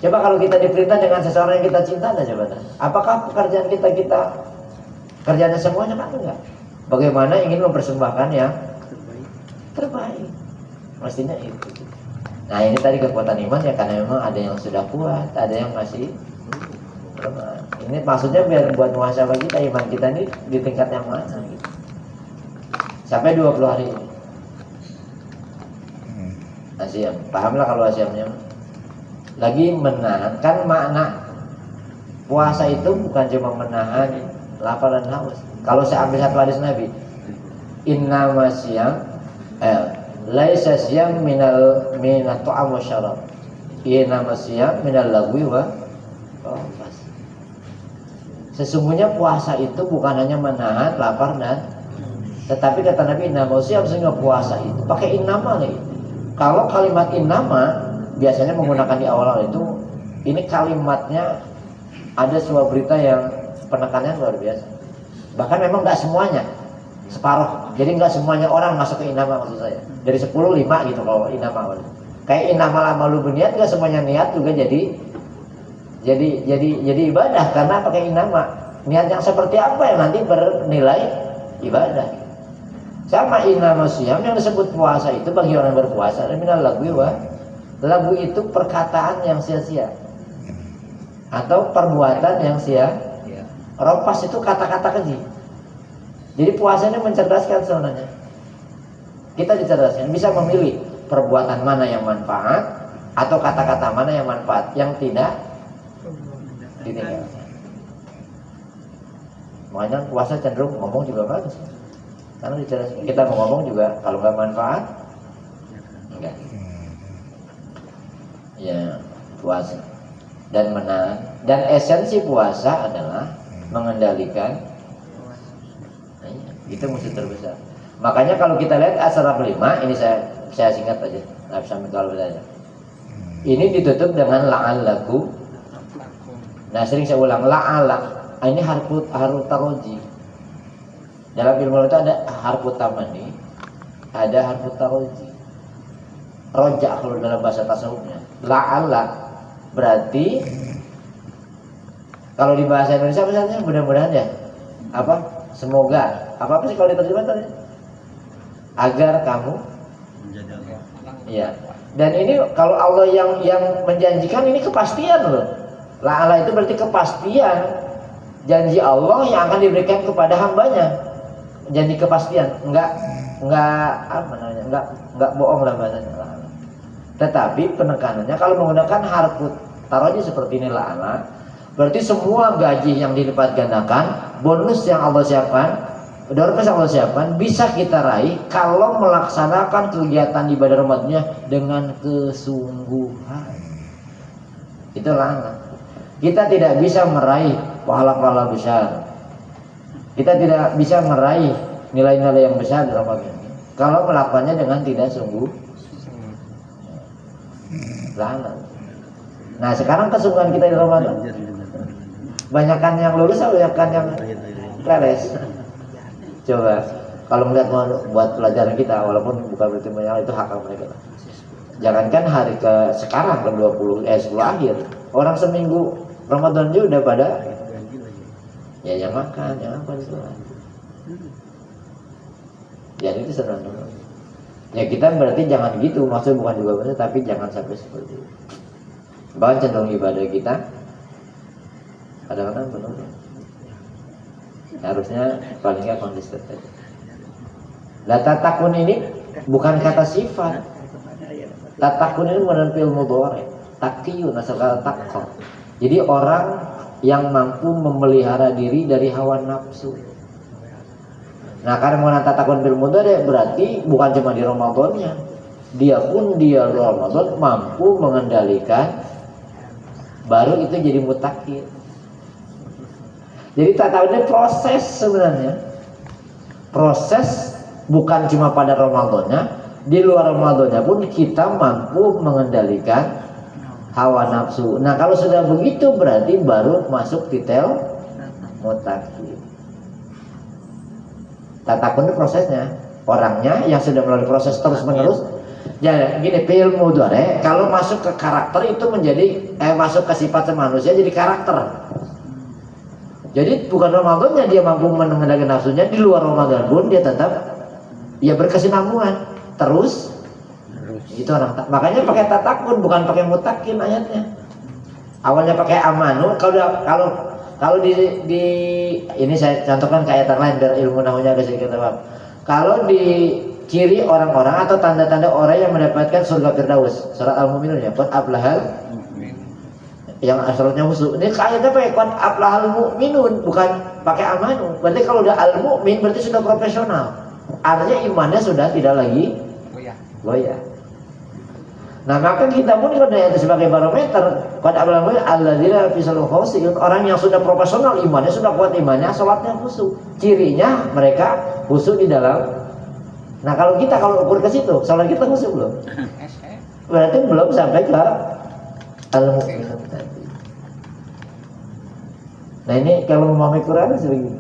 Coba kalau kita diperintah dengan seseorang yang kita cinta, coba. Apakah pekerjaan kita kerjanya semuanya kan enggak? Bagaimana ingin mempersembahkan yang terbaik? Mestinya itu. Nah ini tadi kekuatan iman ya, karena memang ada yang sudah kuat, ada yang masih lemah. Ini maksudnya biar buat muhasabah kita, iman kita ini di tingkat yang mana gitu. Sampai 20 hari ini. Asyam, pahamlah kalau asyamnya. Lagi menahan, kan makna puasa itu bukan cuma menahan lapar dan haus. Kalau saya ambil satu hadis Nabi, inna masyam laisa syam minat ta'am wa syarab, inna masyam minal lagwi wa qafas. Sesungguhnya puasa itu bukan hanya menahan lapar dan, tetapi kata Nabi inna masyam, sehingga puasa itu pakai innama nih. Kalau kalimat innama biasanya menggunakan di awal itu, ini kalimatnya ada sebuah berita yang penekanannya luar biasa. Bahkan memang nggak semuanya, separuh. Jadi nggak semuanya orang masuk ke innama, maksud saya. Dari 10, 5 gitu kalau innama. Kayak innama amalu biniat, nggak semuanya niat juga jadi ibadah karena pakai innama. Niat yang seperti apa yang nanti bernilai ibadah. Sama innama siyam yang disebut puasa itu bagi orang yang berpuasa minal lagwi wa lagu itu perkataan yang sia-sia atau perbuatan yang sia. Ropas itu kata-kata keji. Jadi puasa ini mencerdaskan sebenarnya. Kita dicerdaskan, bisa memilih perbuatan mana yang manfaat atau kata-kata mana yang manfaat, yang tidak ditinggalkan. Makanya puasa cenderung ngomong juga bagus. Karena dicerdaskan. Kita mau ngomong juga kalau nggak manfaat, enggak. Ya, puasa dan menahan. Dan esensi puasa adalah mengendalikan. Nah, itu musuh terbesar. Makanya kalau kita lihat Asy-Syarah 5, ini saya singkat aja, nggak bisa kalau belajar. Ini ditutup dengan la'allaku. Nah, sering saya ulang la'alla. Ini harfu taroji. Dalam ilmu itu ada harfu tamani, ada harfu taroji. Roja kalau dalam bahasa tasawufnya. La'alla berarti kalau di bahasa Indonesia misalnya mudah-mudahan ya. Apa? Semoga. Apa sih kalau diterjemahkan tadi? Agar kamu iya. Dan ini kalau Allah yang menjanjikan ini kepastian loh. La'alla itu berarti kepastian janji Allah yang akan diberikan kepada hambanya. Janji kepastian, enggak apa namanya? Enggak bohong lah bahasanya. Tetapi penekanannya kalau menggunakan harfu taroji seperti ini la'alla, berarti semua gaji yang dilipat gandakan, bonus yang Allah siapkan, dorongan yang Allah siapkan bisa kita raih kalau melaksanakan kegiatan ibadah Ramadannya dengan kesungguhan. Itu la'alla. Kita tidak bisa meraih pahala-pahala besar. Kita tidak bisa meraih nilai-nilai yang besar dalam Ramadan ini kalau melakukannya dengan tidak sungguh. La'alla. Nah, sekarang kesungguhan kita di Ramadan. Banyakan yang lulus atau banyakan yang leles? Coba kalau melihat mau buat pelajaran kita, walaupun bukan berarti banyak, itu hak mereka. Jangankan hari ke sekarang ke 10 akhir, orang seminggu Ramadan juga udah pada ya yang makan, yang apa itu. Jadi itu senang. Ya kita berarti jangan gitu, maksud bukan juga benar, tapi jangan sampai seperti itu. Bahkan cenderung ibadah kita kadang-kadang menurun. Harusnya paling nggak konsisten saja. Tatakun ini bukan kata sifat. Tatakun ini bukan fi'il mudhari. Taqiyun asal kata taqwa. Jadi orang yang mampu memelihara diri dari hawa nafsu. Nah, karena menggunakan tatakun fi'il mudhari berarti bukan cuma di Ramadannya. Dia Ramadan mampu mengendalikan, baru itu jadi mutakin. Jadi tak tahu ini proses sebenarnya. Proses bukan cuma pada Ramadannya, di luar Ramadannya pun kita mampu mengendalikan hawa nafsu. Nah, kalau sudah begitu berarti baru masuk titel mutakin. Tatakun itu prosesnya. Orangnya yang sudah melalui proses terus-menerus. Jadi gini, fi'il mudhari kalau masuk ke karakter itu menjadi masuk ke sifat manusia jadi karakter. Jadi bukan Ramadannya dia mampu mengendalikan nafsunya, di luar Ramadan pun dia tetap ya berkesinambungan terus. Itu orang makanya pakai tatakun bukan pakai mutakin ayatnya. Awalnya pakai amanu, kalau di ini saya contohkan ke ayat lain biar ilmu nahunya agak sedikit paham. Kalau di ciri orang-orang atau tanda-tanda orang yang mendapatkan surga Firdaus, surat Al-Mu'minun ya, qad aflahal yang asalnya khusus. Ini kayaknya pakai qad aflahal mu'minun, bukan pakai amanu. Berarti kalau udah al-mu'min berarti sudah profesional. Artinya imannya sudah tidak lagi goyah. Nah, maka kita pun kalau itu sebagai barometer, qad aflahal alladzina fi salihun, orang yang sudah profesional imannya, sudah kuat imannya, salatnya khusyuk. Cirinya mereka khusyuk di dalam. Nah, kalau ukur ke situ, salat kita khusyuk belum? Berarti belum sampai ke al-mu'minun tadi. Nah, ini kalau memahami Quran sebegini.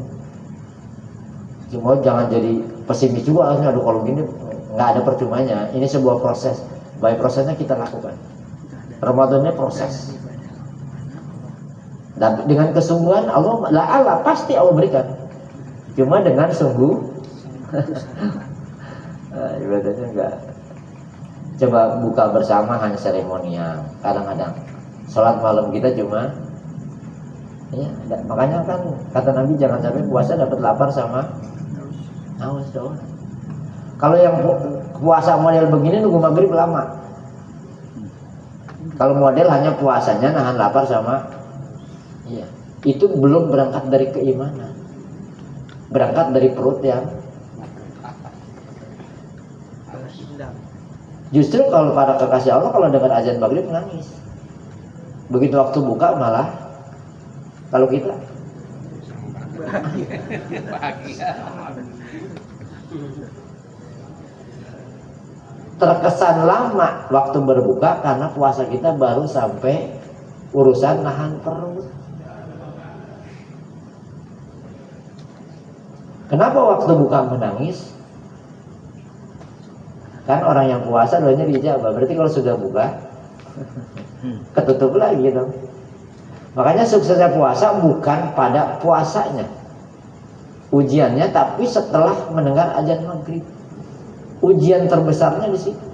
Cuma jangan jadi pesimis juga, aduh kalau gini nggak ada percumanya. Ini sebuah proses. Baik prosesnya kita lakukan. Ramadannya proses. Dan dengan kesungguhan Allah pasti Allah berikan. Cuma dengan sungguh ibadahnya enggak. Coba buka bersama hanya seremonial. Kadang-kadang sholat malam kita cuma ya, makanya kan kata Nabi jangan sampai puasa dapat lapar sama haus doang. Kalau yang puasa model begini nunggu maghrib lama. Kalau model hanya puasanya nahan lapar sama iya, itu belum berangkat dari keimanan. Berangkat dari perut yang justru kalau para kekasih Allah kalau dengar azan maghrib nangis. Begitu waktu buka malah kalau kita terkesan lama waktu berbuka karena puasa kita baru sampai urusan nahan perut. Kenapa waktu buka menangis? Kan orang yang puasa doanya dijabah. Berarti kalau sudah buka ketutup lagi gitu. Makanya suksesnya puasa bukan pada puasanya ujiannya, tapi setelah mendengar azan maghrib. Ujian terbesarnya di situ.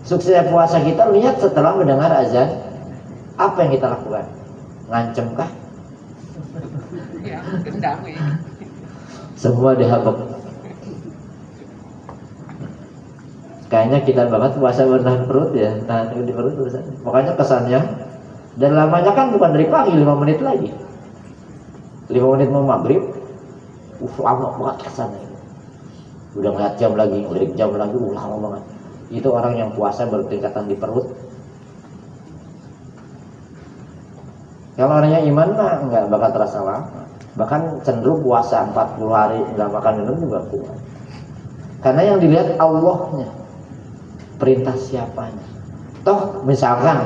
Suksesnya puasa kita lihat setelah mendengar azan, apa yang kita lakukan? Ngancem kah? Ya, gendam ya. Semua dihabek. Kayaknya kita banget puasa menahan perut ya, nahan di perut urusan. Makanya kesannya dan lamanya kan bukan dari pagi, 5 menit lagi. 5 menit mau maghrib, lama banget kesannya. Udah ngeliat jam lagi, ngelirik jam lagi, lama banget. Itu orang yang puasa bertingkatan di perut. Kalau orangnya iman mah nggak bakal terasa lama. Bahkan cenderung puasa 40 hari nggak makan minum juga kuat. Karena yang dilihat Allahnya, perintah siapanya. Toh misalkan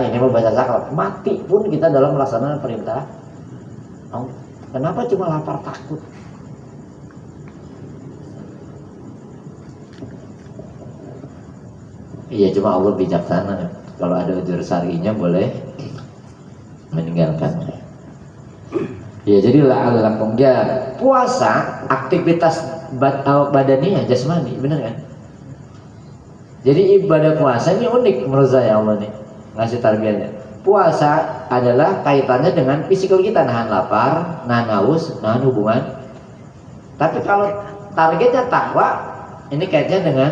ini mau baca zakat, mati pun kita dalam melaksanakan perintah Allah. Kenapa cuma lapar takut? Iya, cuma Allah bijaksana. Kalau ada udzur syar'inya boleh meninggalkan. Ya, jadi la'allakum ya puasa aktivitas badannya jasmani, benar kan? Jadi ibadah puasa ini unik menurut saya Allah nih ngasih tarbiyahnya. Puasa adalah kaitannya dengan fisikal kita, nahan lapar, nahan haus, nahan hubungan. Tapi kalau targetnya takwa, ini kaitannya dengan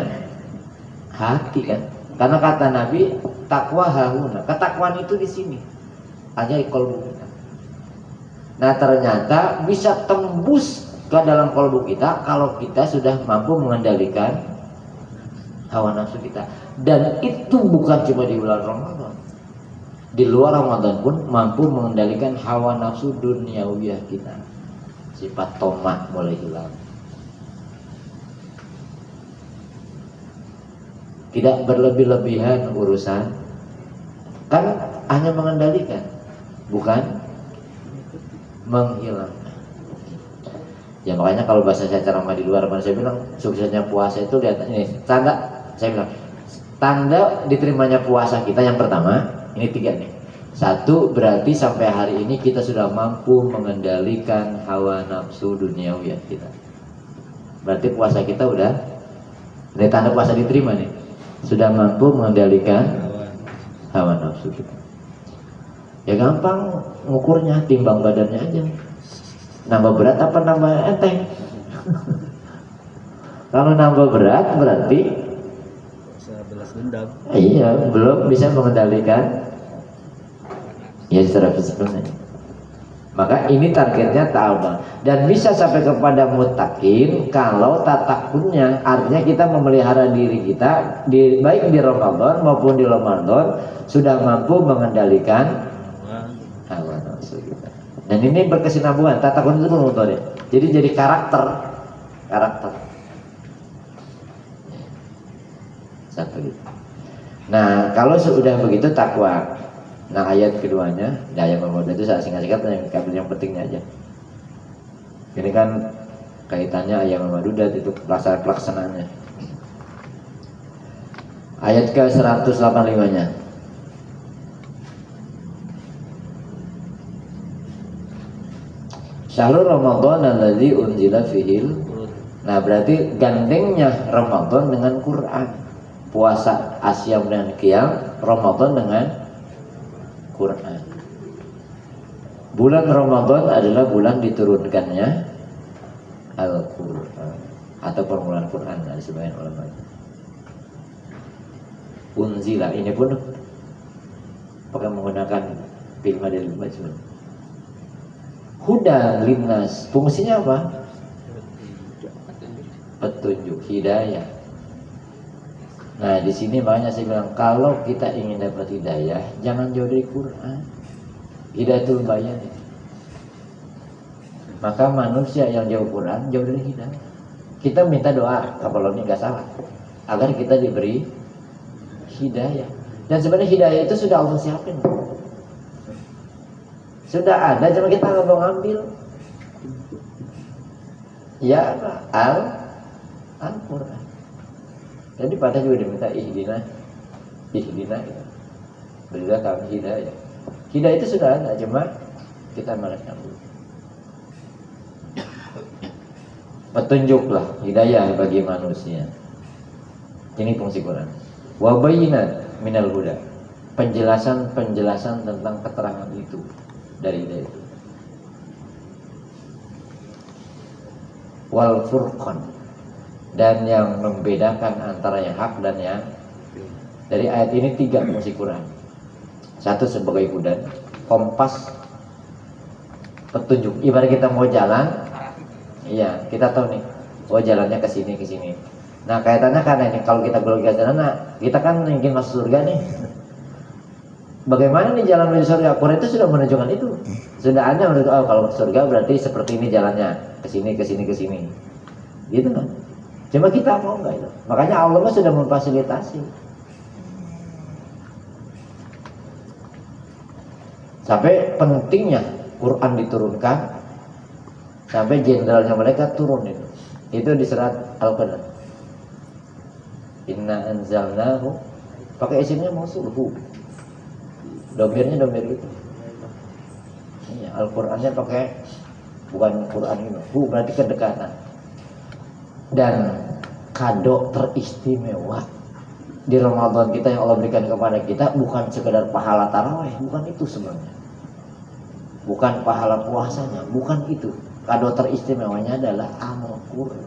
hati kan? Karena kata Nabi, takwa hahuna. Ketakwaan itu di sini. Hanya qalbu kita. Nah, ternyata bisa tembus ke dalam kalbu kita kalau kita sudah mampu mengendalikan hawa nafsu kita. Dan itu bukan cuma di bulan Ramadan. Di luar Ramadan pun mampu mengendalikan hawa nafsu duniawiyah kita. Sifat tomak boleh hilang. Tidak berlebih-lebihan urusan. Kan hanya mengendalikan, bukan menghilangkan. Ya makanya kalau bahasa saya ceramah di luar, saya bilang suksesnya puasa itu lihat ini tanda. Saya bilang tanda diterimanya puasa kita yang pertama ini 3 nih. 1 berarti sampai hari ini kita sudah mampu mengendalikan hawa nafsu duniawi kita. Berarti puasa kita udah, ini tanda puasa diterima nih. Sudah mampu mengendalikan hawa nafsu kita. Ya gampang ngukurnya, timbang badannya aja. Nambah berat apa nambah enteng? Kalau nambah berat berarti iya, belum bisa mengendalikan ya secara fisiknya. Maka ini targetnya ta'awun. Dan bisa sampai kepada muttaqin kalau tatakunnya, artinya kita memelihara diri kita baik di Ramadan maupun di Ramadan sudah mampu mengendalikan hawa nafsu kita. Dan ini berkesinambungan, tatakun itu metode. Jadi karakter. Satu gitu. Nah, kalau sudah begitu takwa. Nah, ayat keduanya, ayat nomor 2 itu saya singkat-singkat yang pentingnya aja. Ini kan kaitannya ayat nomor 2 itu pelaksanaannya. Ayat ke 185-nya. Syahrul Ramadan alladzi unzila fihil. Nah berarti gandengnya Ramadan dengan Quran. Puasa Asyam dan Qiyam, Ramadan dengan Quran. Bulan Ramadan adalah bulan diturunkannya Al-Quran atau permulaan Quran dari sebagian ulama. Unzila ini pun pakai menggunakan fil madil majhul. Hudan linnas, fungsinya apa? Petunjuk, hidayah. Nah di sini makanya saya bilang kalau kita ingin dapat hidayah, jangan jauh dari Quran. Hidayatul bayan. Maka manusia yang jauh Quran jauh dari hidayah. Kita minta doa, kalau ini nggak salah, agar kita diberi hidayah. Dan sebenarnya hidayah itu sudah Allah siapin. Sudah ada, cuma kita nggak mau ngambil. Ya Al-Quran. Jadi pada juga diminta ihdina gitu. Berilah kami hidayah. Hidayah itu sudah ada, cuma kita malas ngambil. Petunjuklah hidayah bagi manusia. Ini fungsi Quran. Wa bayyinat minal huda. Penjelasan tentang keterangan itu dari hidayah itu. Wal furqan, dan yang membedakan antara yang hak dan yang. Dari ayat ini 3 fungsi Quran. Satu sebagai hudan, kompas, petunjuk. Ibarat kita mau jalan, iya kita tahu nih, oh jalannya ke sini. Nah kaitannya karena ini kalau kita belum ke sana, kita kan ingin masuk surga nih. Bagaimana nih jalan menuju surga? Quran itu sudah menunjukkan itu. Sudah ada menunjukkan, oh kalau ke surga berarti seperti ini jalannya, ke sini. Gitu kan? Cuma kita mau enggak itu. Makanya Allah sudah memfasilitasi. Sampai pentingnya Quran diturunkan, sampai jenderalnya mereka turun itu. Itu di surat Al-Qadr. Inna anzalnahu, pakai isimnya mausul. Domirnya domir itu. Iya, Al-Qur'annya pakai bukan Quran ini. Berarti kedekatan. Dan kado teristimewa di Ramadan kita yang Allah berikan kepada kita bukan sekedar pahala tarawih, bukan itu sebenarnya. Bukan pahala puasanya, bukan itu. Kado teristimewanya adalah Al-Qur'an.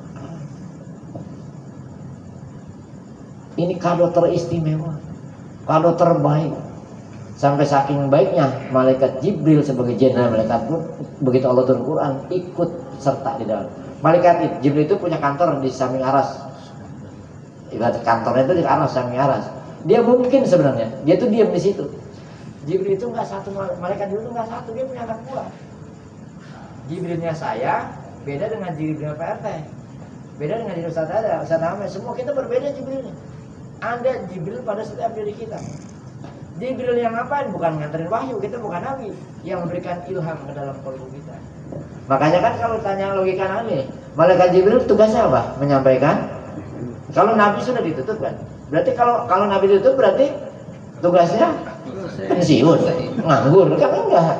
Ini kado teristimewa, kado terbaik. Sampai saking baiknya malaikat Jibril sebagai jenderal malaikat pun begitu Allah turun Quran ikut serta di dalam. Malaikat Jibril itu punya kantor di samping aras. Ibarat kantornya itu di aras, samping aras. Dia mungkin sebenarnya, dia tuh diam di situ. Jibril itu nggak satu, malaikat Jibril itu nggak satu, dia punya anak buah. Jibrilnya saya beda dengan Jibril PRT, beda dengan Jibril Ustaz ada, Ustaz Ahmed, semua kita berbeda Jibrilnya. Ada Jibril pada setiap diri kita. Jibril yang ngapain? Bukan nganterin wahyu, kita bukan nabi yang memberikan ilham ke dalam kalbu kita. Makanya kan kalau tanya logika nabi, malaikat Jibril tugasnya apa? Menyampaikan. Kalau nabi sudah ditutup kan? Berarti kalau nabi ditutup berarti tugasnya pensiun, nganggur kan enggak.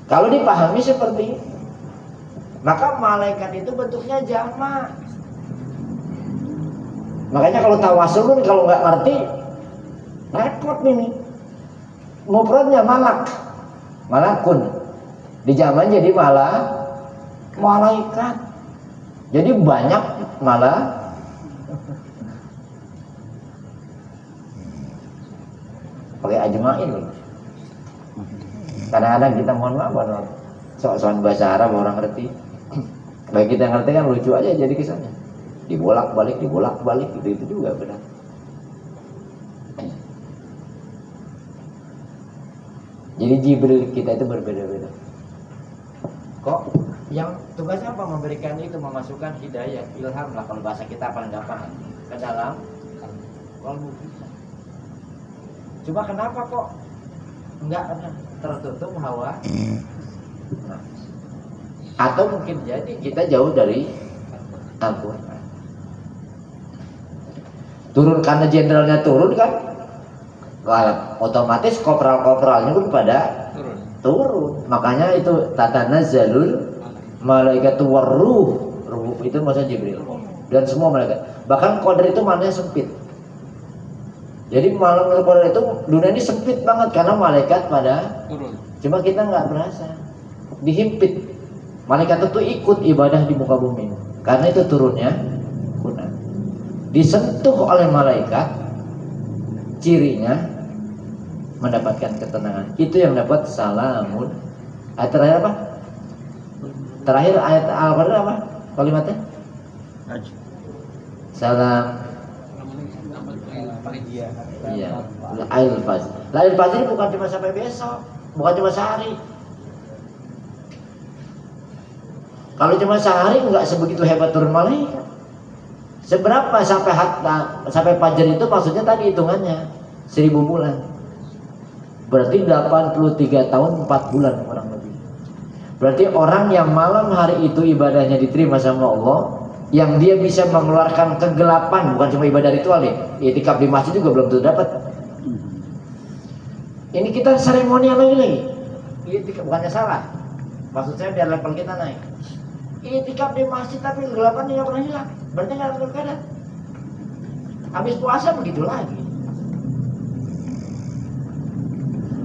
Kalau dipahami seperti itu, maka malaikat itu bentuknya jamak. Makanya kalau tawasul pun kalau nggak ngerti repot ini. Mufradnya malakun. Di zaman jadi malaikat. Jadi banyak pakai ajmain. Kadang-kadang kita mohon maaf soal bahasa Arab orang ngerti. Baik kita ngerti kan lucu aja jadi kisahnya. Dibolak-balik itu juga benar. Jadi Jibril kita itu berbeda-beda. Kok yang tugasnya apa? Memberikan itu, memasukkan hidayah, ilham lah kalau bahasa kita paling gampang ke dalam kalbu kita. Cuma kenapa kok enggak tertutup hawa? Nah, atau mungkin jadi kita jauh dari Al-Quran. Turun karena jenderalnya turun kan, otomatis kopral-kopralnya pun pada turun. Makanya itu tatanazzalul malaikatu warruh itu maksudnya Jibril dan semua malaikat. Bahkan qadar itu maknanya sempit. Jadi malam qadar itu dunia ini sempit banget karena malaikat pada turun. cuma kita nggak berasa dihimpit. Malaikat itu ikut ibadah di muka bumi karena itu turunnya Quran. Disentuh oleh malaikat, cirinya mendapatkan ketenangan. Itu yang dapat salamun. Ayat terakhir apa? Terakhir ayat Al-Qur'an apa? Kalimatnya? Salam. Iya. Lail fajr. Lail fajr bukan cuma sampai besok, bukan cuma sehari. Kalau cuma sehari nggak sebegitu hebat turun malaikat. Seberapa sampai fajar itu maksudnya tadi hitungannya 1000 bulan. Berarti 83 tahun 4 bulan kurang lebih. Berarti orang yang malam hari itu ibadahnya diterima sama Allah, yang dia bisa mengeluarkan kegelapan, bukan cuma ibadah ritual ya. I'tikaf di masjid juga belum tentu dapat. Ini kita seremonial lagi. I'tikaf bukannya salah. Maksud saya biar level kita naik. I'tikaf di masjid tapi kegelapan tidak pernah hilang. Berarti nggak ada keadaan. Habis puasa begitu lagi.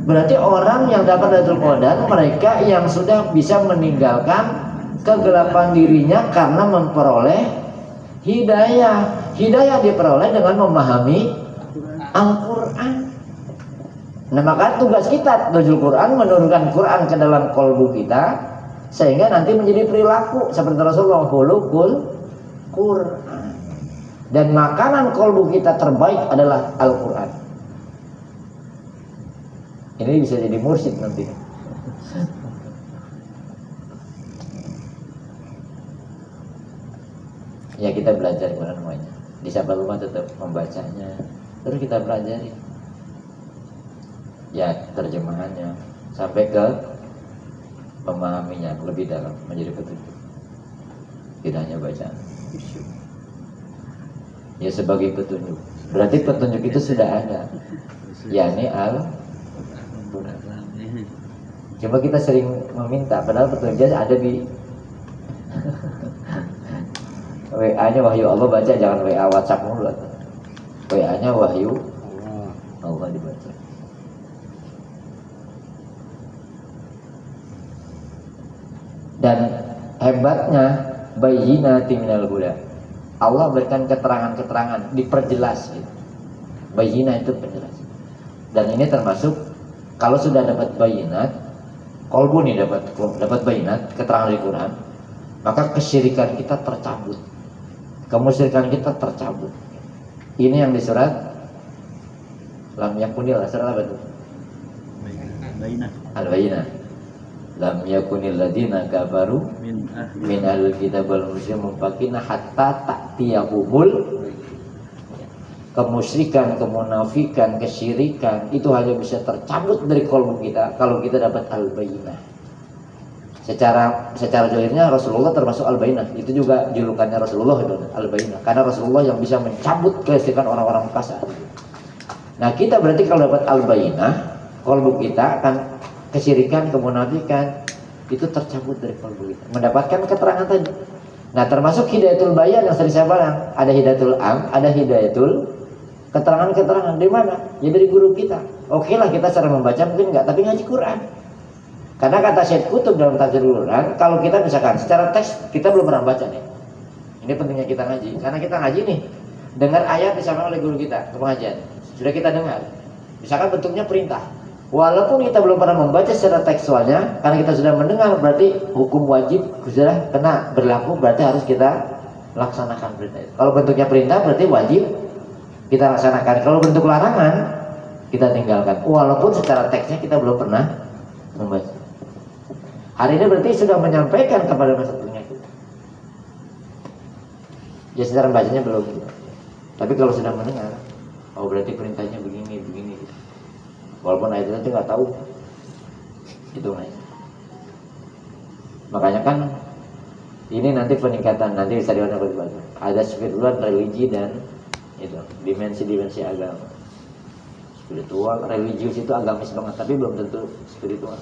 Berarti orang yang dapat Lailatul Qadar mereka yang sudah bisa meninggalkan kegelapan dirinya karena memperoleh hidayah. Hidayah diperoleh dengan memahami Al-Quran. Nah maka tugas kita Nuzul Quran menurunkan Quran ke dalam kolbu kita sehingga nanti menjadi perilaku seperti Rasulullah khuluqul Quran. Dan makanan kolbu kita terbaik adalah Al-Quran. Ini bisa jadi mursyid nanti. Ya kita belajar Quran semuanya. Di sahabat rumah tetap membacanya. Terus kita pelajari. Ya terjemahannya sampai ke memahaminya lebih dalam menjadi petunjuk. Tidak hanya bacaan. Ya sebagai petunjuk. Berarti petunjuk itu sudah ada. yakni Al-Quran. Cuma kita sering meminta, padahal petunjuk ada di WA-nya wahyu Allah baca, jangan WA WhatsApp mulu. WA-nya wahyu Allah dibaca. Dan hebatnya bayyinatin minal huda. Allah berikan keterangan-keterangan, diperjelas gitu. Bayyinah itu penjelas. Dan ini termasuk kalau sudah dapat bayyinat, kolbu nih dapat bayyinat, keterangan di Quran, maka kesyirikan kita tercabut. Kemusyrikan kita tercabut. Ini yang di surat Lam Yakunil, surat apa itu? Al-Bayyinah. Lam yakunil ladina kafaru min ahlil kitab wal musyrikin munfakina hatta ta'tiyahumul. Kemusyrikan, kemunafikan, kesyirikan itu hanya bisa tercabut dari kolbu kita kalau kita dapat al-bayyinah. Secara zahirnya Rasulullah termasuk al-bayyinah. Itu juga julukannya Rasulullah itu al-bayyinah. Karena Rasulullah yang bisa mencabut kesyirikan orang-orang Mekah. Nah, kita berarti kalau dapat al-bayyinah, kolbu kita akan kesyirikan, kemunafikan itu tercabut dari kolbu kita. Mendapatkan keterangan tadi. Nah, termasuk hidayatul bayan yang sering saya bilang, ada hidayatul am, ada hidayatul keterangan-keterangan. Di mana? Ya dari guru kita. Oke lah kita cara membaca mungkin enggak, tapi ngaji Quran. Karena kata Syekh Qutb dalam tafsir Quran, kalau kita misalkan secara teks kita belum pernah baca nih. Ini pentingnya kita ngaji. Karena kita ngaji nih, dengar ayat disampaikan oleh guru kita ke pengajian. Sudah kita dengar. Misalkan bentuknya perintah. Walaupun kita belum pernah membaca secara tekstualnya, karena kita sudah mendengar, berarti hukum wajib sudah kena berlaku, berarti harus kita laksanakan perintah itu. Kalau bentuknya perintah berarti wajib kita laksanakan. Kalau bentuk larangan kita tinggalkan. Walaupun secara teksnya kita belum pernah membaca. Hari ini berarti sudah menyampaikan kepada maksudnya kita. Ya secara bacanya belum. Tapi kalau sudah mendengar, oh berarti perintahnya begini. Walaupun ayat itu nggak tahu, itu aja. Makanya kan ini nanti peningkatan, nanti bisa dibaca. Ada spiritual, religi dan itu dimensi agama. Spiritual, religius itu agamis banget, tapi belum tentu spiritual.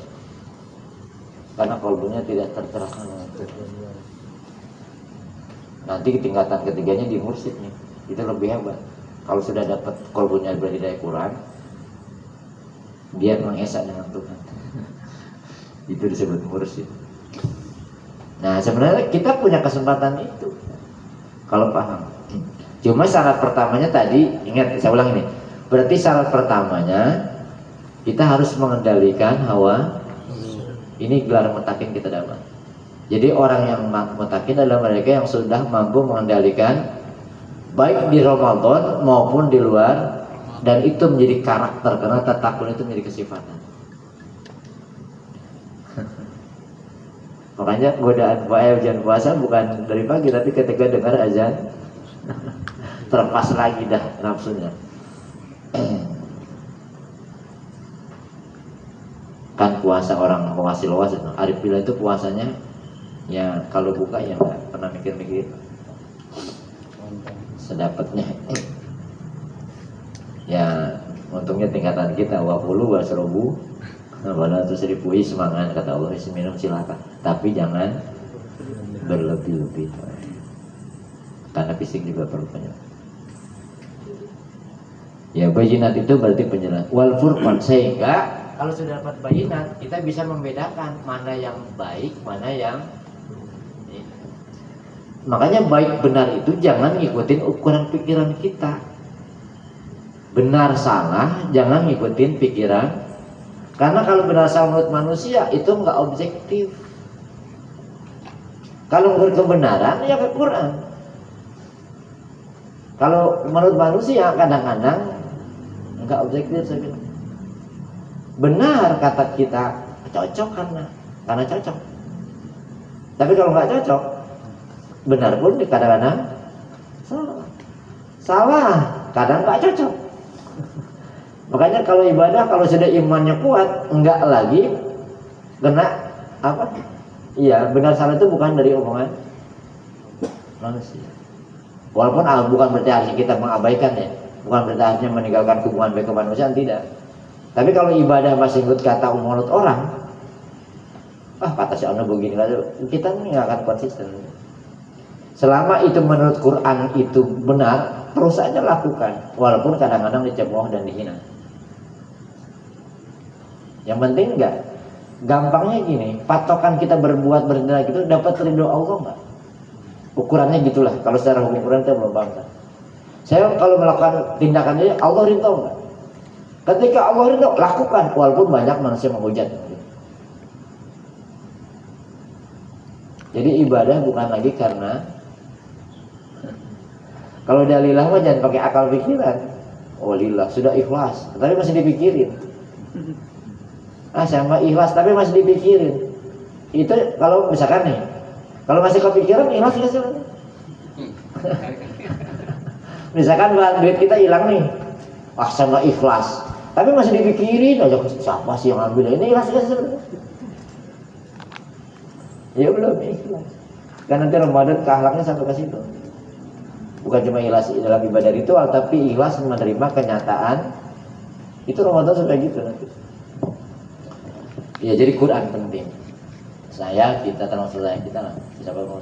Karena kalbunya tidak tercerahkan. Nanti tingkatan ketiganya di mursyidnya, itu lebih hebat. Kalau sudah dapat qalbun yalid bil hidayah Quran, dia mengesah dengan Tuhan. Itu disebut mursyid. Nah sebenarnya kita punya kesempatan itu kalau paham. Cuma syarat pertamanya tadi, ingat saya ulang ini, berarti syarat pertamanya kita harus mengendalikan hawa. Ini gelar mutakin kita dapat. Jadi orang yang mutakin adalah mereka yang sudah mampu mengendalikan baik di Ramadan maupun di luar, dan itu menjadi karakter, karena tatakun itu menjadi kesifatan. Makanya godaan ujian puasa bukan dari pagi, tapi ketika dengar azan terlepas lagi dah nafsunya. Kan puasa orang wasil wasil, Arif Billah itu puasanya ya kalau buka ya nggak pernah mikir-mikir, sedapatnya. Ya untungnya tingkatan kita 20 wasrobu walau itu 1000 semangat, kata Allah, isi minum silakan, tapi jangan berlebih-lebih karena fisik juga perlu penyelam. Ya bayinat itu berarti penjelas, wal furqan, sehingga kalau sudah dapat bayinat kita bisa membedakan mana yang baik, mana yang makanya baik benar itu jangan ngikutin ukuran pikiran kita. Benar salah jangan ngikutin pikiran, karena kalau benar salah menurut manusia itu nggak objektif. Kalau menurut kebenaran ya ke Quran. Kalau menurut manusia kadang-kadang nggak objektif, saya bilang. Benar kata kita cocok karena cocok. Tapi kalau nggak cocok, benar pun kadang-kadang salah. Salah kadang nggak cocok. Makanya kalau ibadah, kalau sudah imannya kuat, enggak lagi kena apa? Iya, benar salah itu bukan dari omongan manusia. Walaupun bukan berarti artinya kita mengabaikan ya, bukan berarti artinya meninggalkan hubungan baik kemanusiaan, tidak. Tapi kalau ibadah masih ikut kata mulut orang, kata si Allah begini, kita nggak akan konsisten. Selama itu menurut Quran itu benar, terus saja lakukan, walaupun kadang-kadang dicemooh dan dihina. Yang penting enggak, gampangnya gini, patokan kita berbuat bernilai gitu dapat ridho Allah enggak? Ukurannya gitulah. Kalau secara hukum Quran kita belum paham. Saya kalau melakukan tindakan ini Allah ridho enggak? Ketika Allah ridho, lakukan walaupun banyak manusia menghujat. Jadi ibadah bukan lagi karena, kalau dia lillah mah jangan pakai akal pikiran. Oh lillah, sudah ikhlas, tapi masih dipikirin. Sama ikhlas tapi masih dipikirin. Itu kalau misalkan nih, kalau masih kepikiran ikhlas gak sih? Misalkan bahan duit kita hilang nih, sama ikhlas, tapi masih dipikirin aja, siapa sih yang ambil ini, ikhlas gak sih? Ya belum ikhlas. Kan nanti Ramadan keakhlaknya sampai ke situ. Bukan cuma ikhlas dalam ibadah ritual, tapi ikhlas menerima kenyataan. Itu Ramadan sampai gitu nanti. Ya jadi Quran penting. Kita termasuk kita lah. Siapa mau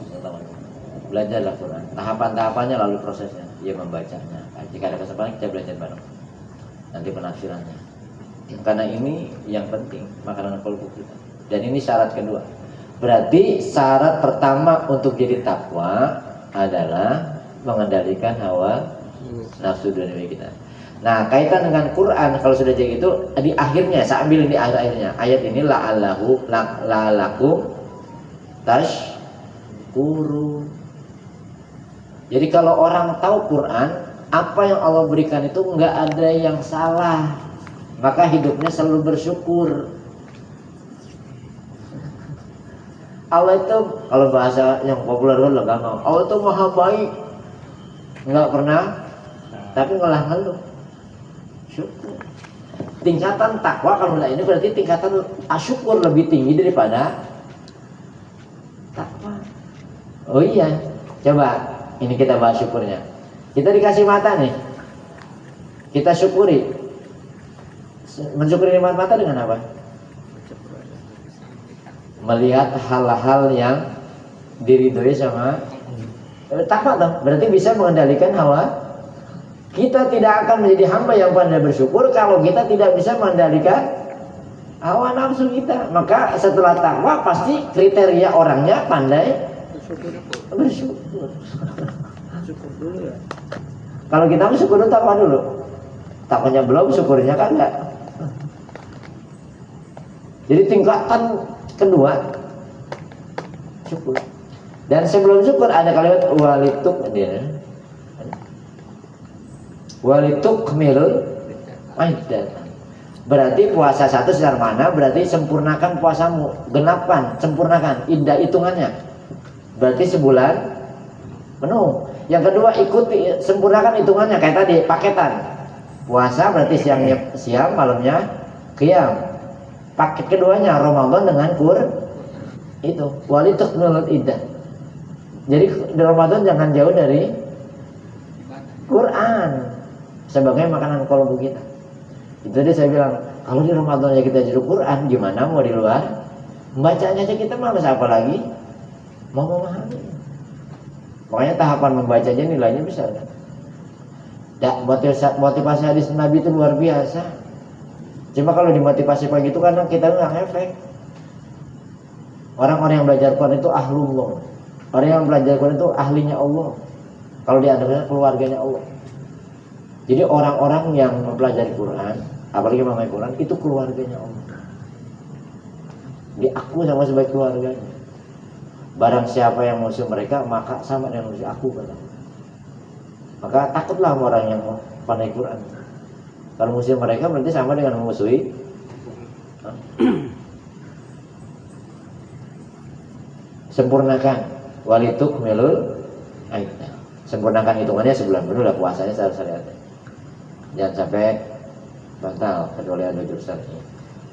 belajarlah Quran. Tahapan-tahapannya lalu prosesnya. Dia membacanya. Jika ada kesempatan kita belajar bareng. Nanti penafsirannya. Karena ini yang penting, makanan kolbu kita. Dan ini syarat kedua. Berarti syarat pertama untuk jadi takwa adalah mengendalikan hawa nafsu dunia kita. Nah, kaitan dengan Quran kalau sudah jadi itu di akhirnya, saya ambil di akhirnya. Ayat ini la'alakum tashkurun. Jadi kalau orang tahu Quran, apa yang Allah berikan itu enggak ada yang salah. Maka hidupnya selalu bersyukur. Allah itu kalau bahasa yang populer dulu gampang. Allah itu maha baik. Enggak pernah tapi malah ngeluh. Syukur. Tingkatan takwa kalau ini berarti tingkatan syukur lebih tinggi daripada takwa. Oh iya, coba ini kita bahas syukurnya. Kita dikasih mata nih, kita syukuri. Mensyukuri nikmat mata dengan apa? Melihat hal-hal yang diridhoi sama Takwa toh, berarti bisa mengendalikan hawa. Kita tidak akan menjadi hamba yang pandai bersyukur kalau kita tidak bisa mengendalikan hawa nafsu kita. Maka setelah takwa pasti kriteria orangnya pandai bersyukur. Syukur dulu ya. Kalau kita bersyukur dulu, takwa dulu. Takwanya belum, syukurnya kan enggak. Jadi tingkatan kedua syukur. Dan sebelum syukur ada kalimat walitukmilul iddah. Berarti puasa satu secara mana? Berarti sempurnakan puasamu, genapkan, sempurnakan, indah hitungannya. Berarti sebulan penuh. Yang kedua ikuti, sempurnakan hitungannya kayak tadi paketan. Puasa berarti siangnya siam, malamnya qiyam. Paket keduanya Ramadan dengan itu walitukmilul iddah. Jadi di Ramadan jangan jauh dari Quran sebagai makanan kolbu kita. Itu dia saya bilang, kalau di Ramadan ya kita jadi Quran, gimana mau di luar? Membacanya aja kita malas, apalagi mau memahami. Makanya tahapan membaca aja nilainya besar. Motivasi hadis Nabi itu luar biasa. Cuma kalau dimotivasi kayak gitu kadang kita nggak efek. Orang-orang yang belajar Quran itu ahlullah. Orang yang belajar Quran itu ahlinya Allah. Kalau di antaranya keluarganya Allah. Jadi orang-orang yang mempelajari Quran, apalagi memahami Quran, itu keluarganya Allah. Aku sama sebagai keluarganya. Barang siapa yang musuh mereka, maka sama dengan musuh aku, kata. Maka takutlah sama orang yang pandai Quran. Kalau musuh mereka berarti sama dengan memusuhi. Sempurnakan walitukmilul iddah. Sempurnakan hitungannya sebulan penuh lah puasanya secara syariatnya. Jangan sampai batal kecuali ada jurusan.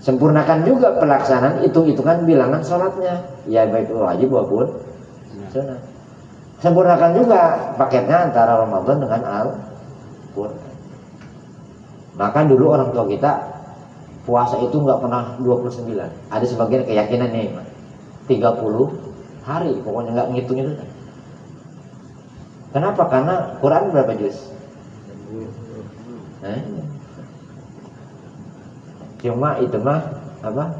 Sempurnakan juga pelaksanaan hitungan bilangan sholatnya, ya baik wajib maupun sunnah. Sempurnakan juga paketnya antara Ramadan dengan Al-Quran. Maka dulu orang tua kita puasa itu nggak pernah 29. Ada sebagian keyakinan nih 30 hari, pokoknya nggak ngitung itu. Kenapa? Karena Quran berapa juz? Cuma itu mah apa?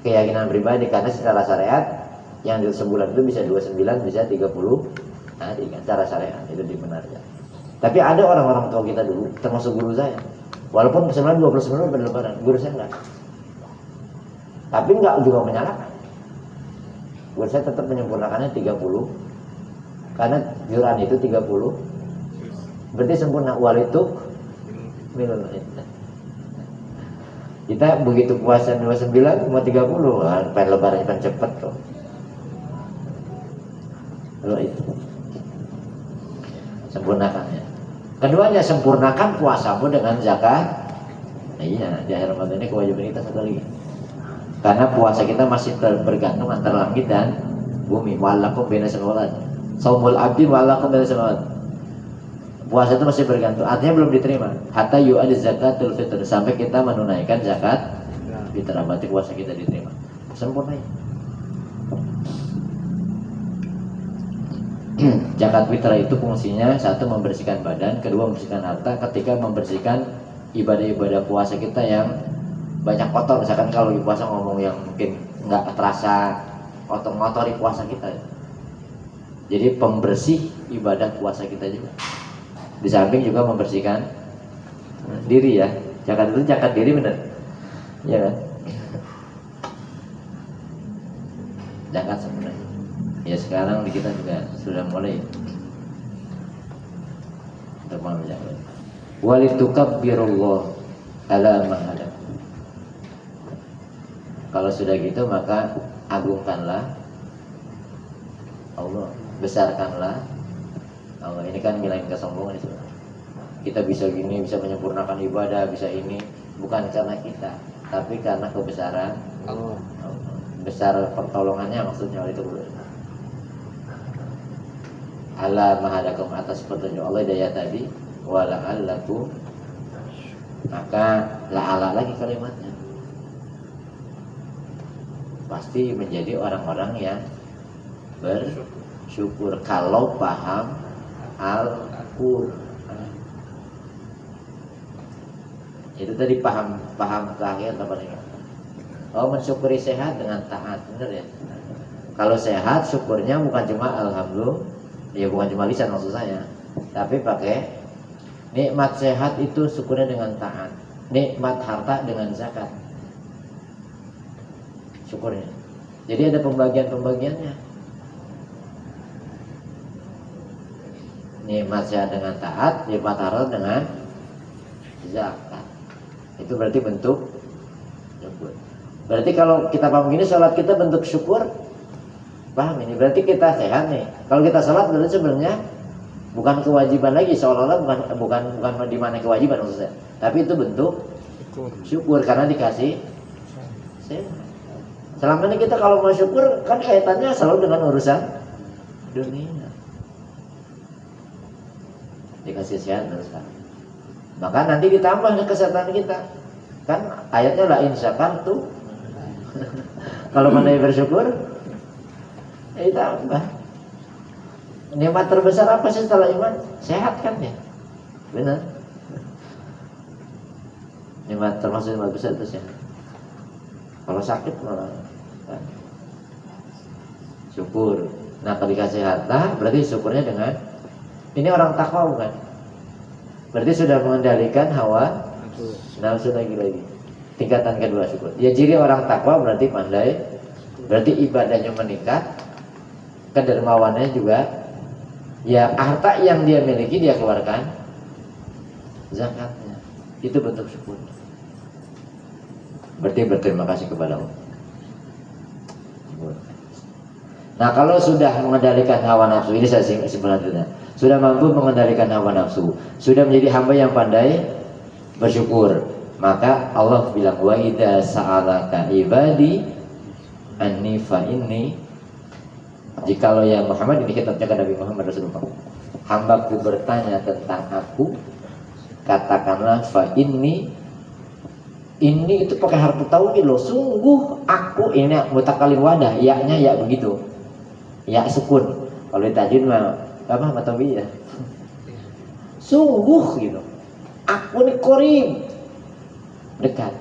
Keyakinan pribadi, karena secara syariat yang sebulan itu bisa 29, bisa 30 hari kan secara syariat itu dibenarkan. Tapi ada orang-orang tua kita dulu, termasuk guru saya. Walaupun sebenarnya 29 berlebaran, guru saya enggak. Tapi enggak juga menyalahkan. Guru saya tetap menyempurnakannya 30. Karena juran itu 30. Berarti sempurna walituk milul iddah. Kita begitu puasa 29 mau 30, pengen lebaran kan cepet tuh. Kalau itu sempurnakannya. Keduanya sempurnakan puasamu dengan zakat. Nah, iya, di akhir Ramadan ini kewajiban kita satu lagi. Karena puasa kita masih bergantung antara langit dan bumi. Walakum baina samawati. Saumul abdi walakum baina samawati. Puasa itu masih bergantung, artinya belum diterima. Hatta yu'ad zakatul fitr, sampai kita menunaikan zakat fitrah, berarti puasa kita diterima. Sempurna. Zakat fitrah itu fungsinya satu membersihkan badan, kedua membersihkan harta. Ketika membersihkan ibadah-ibadah puasa kita yang banyak kotor, misalkan kalau di puasa ngomong yang mungkin nggak terasa kotor-kotori puasa kita. Jadi pembersih ibadah puasa kita juga. Di samping juga membersihkan diri ya. Zakat itu zakat diri benar. Ya kan? Zakat sebenarnya. Ya sekarang di kita juga sudah mulai untuk menjaga. Walitukabbirullah ala ma hadakum. Kalau sudah gitu maka agungkanlah Allah, besarkanlah Allah. Ini kan ngilangin kesombongan itu. Kita bisa gini, bisa menyempurnakan ibadah, bisa ini, bukan karena kita, tapi karena kebesaran Allah. Besar pertolongannya maksudnya itu. Ala mahadakum, atas petunjuk Allah daya tadi, wala'allakum, maka la'ala lagi kalimatnya. Pasti menjadi orang-orang yang syukur kalau paham Al-Qur'an. Itu tadi paham terakhir apa nih? Oh, mensyukuri sehat dengan taat, benar ya? Kalau sehat syukurnya bukan cuma alhamdulillah, ya bukan cuma lisan maksud saya, tapi pakai nikmat sehat itu syukurnya dengan taat, nikmat harta dengan zakat, syukurnya. Jadi ada pembagiannya. Nikmat sehat dengan taat, nikmat harta dengan zakat. Itu berarti bentuk syukur. Berarti kalau kita paham gini, sholat kita bentuk syukur. Paham ini? Berarti kita sehat nih. Kalau kita sholat berarti sebenarnya bukan kewajiban lagi, seolah-olah bukan di mana kewajiban maksudnya. Tapi itu bentuk syukur karena dikasih sehat. Selama ini kita kalau mau syukur kan kaitannya selalu dengan urusan dunia. Dikasih sehat terus kan. Maka nanti ditambah kesehatan kita. Kan ayatnya la in syakartum. Kalau pandai bersyukur, ditambah. Nikmat terbesar apa sih setelah iman? Sehat kan ya? Benar. Nikmat termasuk nikmat besar itu sehat. Kalau sakit malah kan? Syukur. Nah, kalau dikasih harta berarti syukurnya dengan ini orang takwa bukan? Berarti sudah mengendalikan hawa nafsu lagi. Tingkatan kedua syukur. Ya ciri orang takwa berarti pandai, berarti ibadahnya meningkat, kedermawannya juga. Ya harta yang dia miliki dia keluarkan zakatnya. Itu bentuk syukur. Berarti berterima kasih kepada Allah. Nah, kalau sudah mengendalikan hawa nafsu, ini saya simpulkan, sudah mampu mengendalikan hawa nafsu, sudah menjadi hamba yang pandai bersyukur, maka Allah bilang wa idza sa'alaka ibadi anni fa inni. Jikalau ya Muhammad, ini kitabnya kan Nabi Muhammad Rasulullah, hambaku bertanya tentang aku, katakanlah fa inni. Ini itu pakai harfu tauhid loh, sungguh aku, ini mutakalim wadah, ya-nya ya begitu, ya sukun. Kalau ditajwid mah apa matawi ya, sungguh gitu, aku ini qarib, dekat.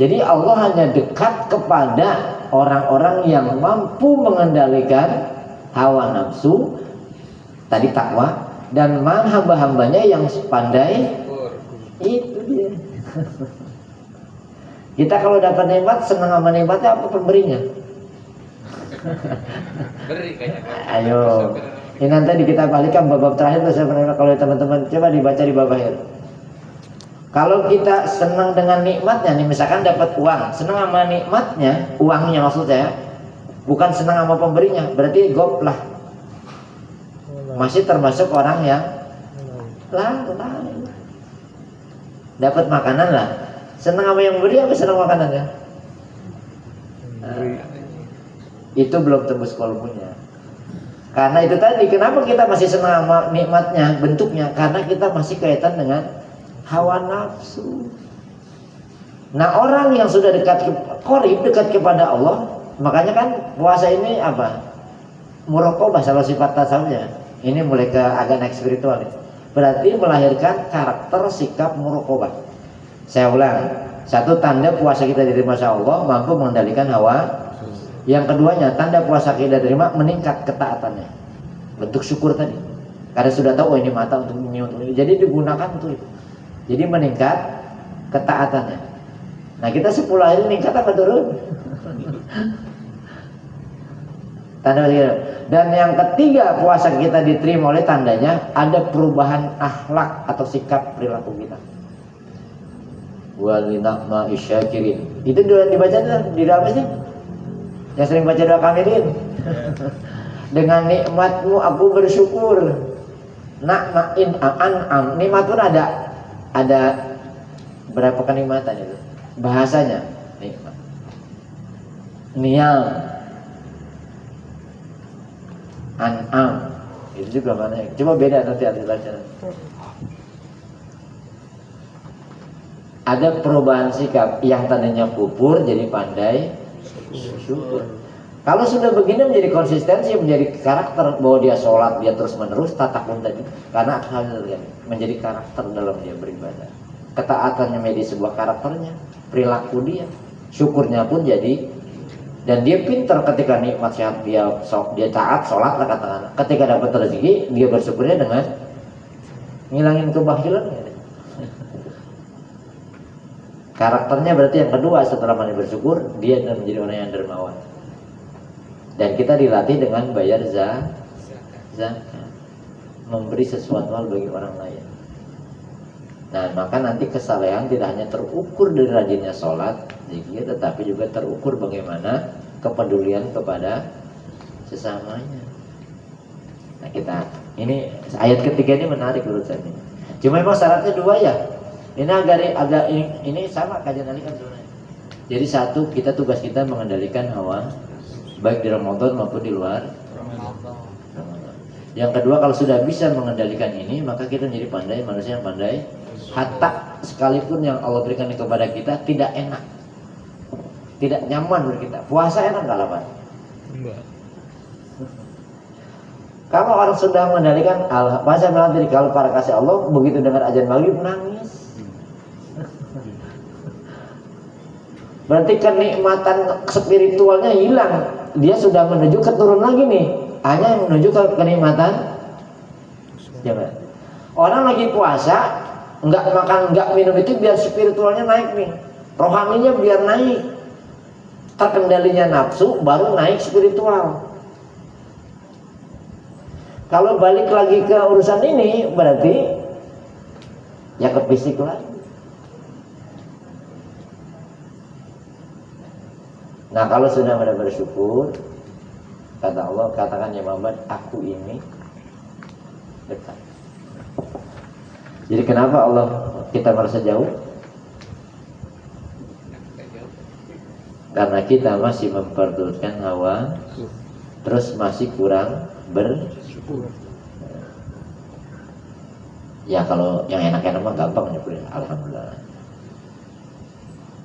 Jadi Allah hanya dekat kepada orang-orang yang mampu mengendalikan hawa nafsu tadi, takwa, dan hamba-hambanya yang pandai. Itu dia. Kita kalau dapat nikmat, senang sama nikmatnya apa pemberinya? Beri kayaknya. Ayo, ini nanti kita balikan bab terakhir. Kalau teman-teman coba dibaca di bab akhir. Kalau kita senang dengan nikmatnya nih, misalkan dapat uang, senang sama nikmatnya, uangnya maksud saya, bukan senang sama pemberinya, berarti goplah. Masih termasuk orang yang lain. Dapat makanan lah, senang sama yang beri apa senang makanannya? Itu belum tembus kolbunya. Karena itu tadi, kenapa kita masih senang sama nikmatnya, bentuknya? Karena kita masih kaitan dengan hawa nafsu. Nah, orang yang sudah dekat qarib, dekat kepada Allah, makanya kan puasa ini apa? Muraqabah, salah sifat tasawufnya. Ini mulai ke agak naik spiritual nih. Berarti melahirkan karakter sikap muraqabah. Saya ulang, satu tanda puasa kita diterima Allah, mampu mengendalikan hawa. Yang keduanya, tanda puasa kita diterima, meningkat ketaatannya. Bentuk syukur tadi. Karena sudah tahu ini mata untuk ini, untuk ini. Jadi digunakan untuk itu. Jadi meningkat ketaatannya. Nah, kita 10 hari meningkat apa turun? Tanda. Dan yang ketiga, puasa kita diterima oleh tandanya ada perubahan akhlak atau sikap perilaku kita. Walina'ma isyakirin. Itu dibaca di dalam sih? Yang sering baca doa kamilin. Dengan nikmatmu aku bersyukur. Na'ma'in an'am. Nikmat pun ada berapa kenikmatan itu? Bahasanya nikmat. Ni'am, an'am, itu juga mana? Cuma beda nanti arti bacaan. Ada perubahan sikap yang tadinya kufur jadi pandai syukur. Kalau sudah begini menjadi konsistensi, menjadi karakter bahwa dia sholat, dia terus menerus tatakun tadi, karena hal yang menjadi karakter dalam dia beribadah. Ketaatannya menjadi sebuah karakternya, perilaku dia, syukurnya pun jadi, dan dia pintar ketika nikmat sehat dia taat sholat lah katakan. Ketika dapat rezeki dia bersyukurnya dengan ngilangin kebahilan. Karakternya berarti yang kedua setelah mana bersyukur dia menjadi orang yang dermawan. Dan kita dilatih dengan bayar zakat, memberi sesuatu hal bagi orang lain. Nah, maka nanti kesalehan tidak hanya terukur dari rajinnya sholat, zikir, tetapi juga terukur bagaimana kepedulian kepada sesamanya. Nah, ini ayat ketiga ini menarik menurut saya. Cuma memang syaratnya dua ya. Ini agak ini sama kajian tadi kan sebenarnya. Jadi satu, tugas kita mengendalikan hawa baik di Ramadan maupun di luar Ramadan. Yang kedua, kalau sudah bisa mengendalikan ini, maka kita menjadi pandai, manusia yang pandai. Hatta sekalipun yang Allah berikan kepada kita tidak enak, tidak nyaman bagi kita. Puasa enak nggak lah Pak? Enggak. Kalau orang sudah mengendalikan bahasa bilang tadi, kalau para kasih Allah begitu dengar azan maghrib nangis. Berarti kenikmatan spiritualnya hilang. Dia sudah menuju ke turun lagi nih. Hanya menuju ke kenikmatan. Ya, orang lagi puasa, nggak makan, nggak minum itu biar spiritualnya naik nih. Rohaninya biar naik. Terkendalinya nafsu baru naik spiritual. Kalau balik lagi ke urusan ini berarti ya ke fisik lagi. Nah, kalau sudah pada bersyukur, kata Allah, katakan ya Muhammad, aku ini dekat. Jadi kenapa Allah kita merasa jauh? Karena kita masih memperturutkan hawa, terus masih kurang bersyukur. Ya kalau yang enak-enak mah gampang nyukurin, alhamdulillah.